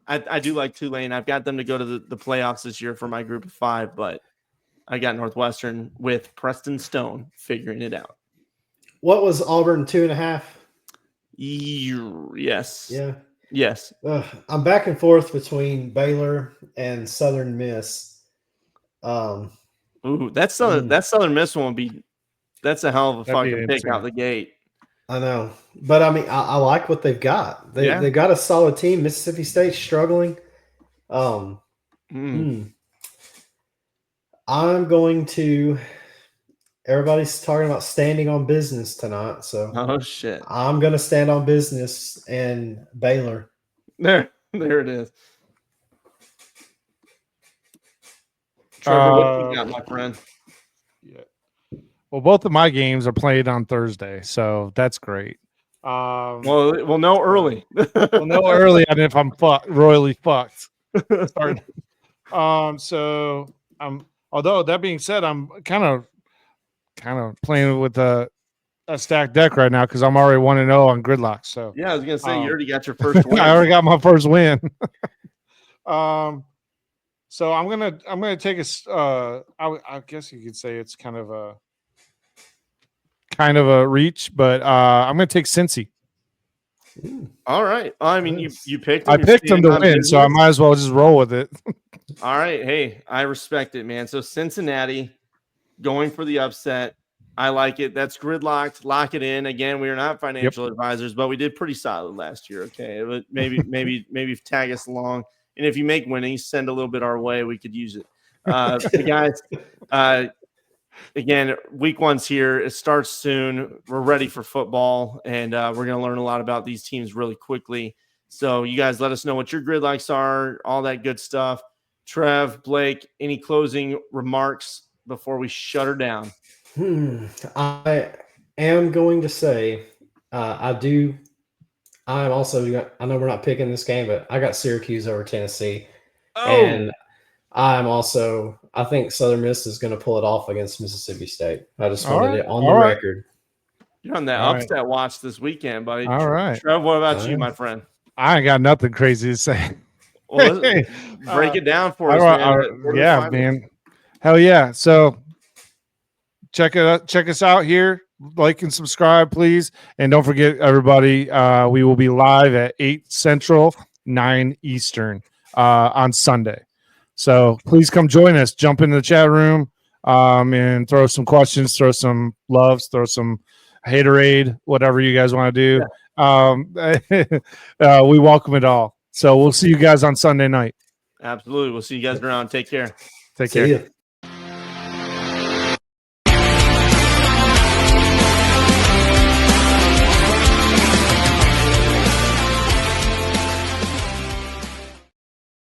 Speaker 2: I do like Tulane. I've got them to go to the playoffs this year for my group of 5, but I got Northwestern with Preston Stone figuring it out.
Speaker 4: What was Auburn 2.5?
Speaker 2: Yes.
Speaker 4: Yeah.
Speaker 2: Yes.
Speaker 4: I'm back and forth between Baylor and Southern Miss.
Speaker 2: Ooh, that Southern Miss one that's a hell of a fucking pick out the gate.
Speaker 4: I know, but I like what they've got. They've got a solid team. Mississippi State struggling. I'm going to. Everybody's talking about standing on business tonight, so
Speaker 2: oh shit,
Speaker 4: I'm gonna stand on business and Baylor.
Speaker 2: There it is. Trevor, what you got, my friend?
Speaker 3: Yeah. Well, both of my games are played on Thursday, so that's great.
Speaker 2: We'll know early.
Speaker 3: We'll know early, and if I'm royally fucked. So although that being said, I'm kind of playing with a stacked deck right now because I'm already 1-0 on gridlock. So
Speaker 2: yeah, I was gonna say you already got your first win.
Speaker 3: I already got my first win. So I'm gonna take I guess you could say it's kind of a reach, but I'm gonna take Cincy.
Speaker 2: All right. I mean, you picked.
Speaker 3: I picked them to win, business. So I might as well just roll with it.
Speaker 2: All right. Hey, I respect it, man. So Cincinnati going for the upset. I like it. That's gridlocked. Lock it in. Again, we are not financial advisors, but we did pretty solid last year. Okay. But maybe tag us along. And if you make winnings, send a little bit our way. We could use it. Guys, again, week 1's here. It starts soon. We're ready for football, and we're going to learn a lot about these teams really quickly. So you guys let us know what your gridlocks are, all that good stuff. Trev, Blake, any closing remarks before we shut her down?
Speaker 4: I am going to say I know we're not picking this game, but I got Syracuse over Tennessee. Oh. And I think Southern Miss is going to pull it off against Mississippi State. I just wanted it on the record.
Speaker 2: You're on that upset watch this weekend, buddy.
Speaker 3: All right.
Speaker 2: Trev, what about you, my friend?
Speaker 3: I ain't got nothing crazy to say.
Speaker 2: Well, break it down for us, man.
Speaker 3: Yeah, man. Hell yeah. So check us out here. Like and subscribe, please. And don't forget, everybody, we will be live at 8 Central, 9 Eastern on Sunday. So please come join us. Jump into the chat room and throw some questions, throw some loves, throw some haterade, whatever you guys want to do. Yeah. We welcome it all. So we'll see you guys on Sunday night.
Speaker 2: Absolutely. We'll see you guys around. Take care.
Speaker 3: Take
Speaker 4: See
Speaker 3: care.
Speaker 4: ya.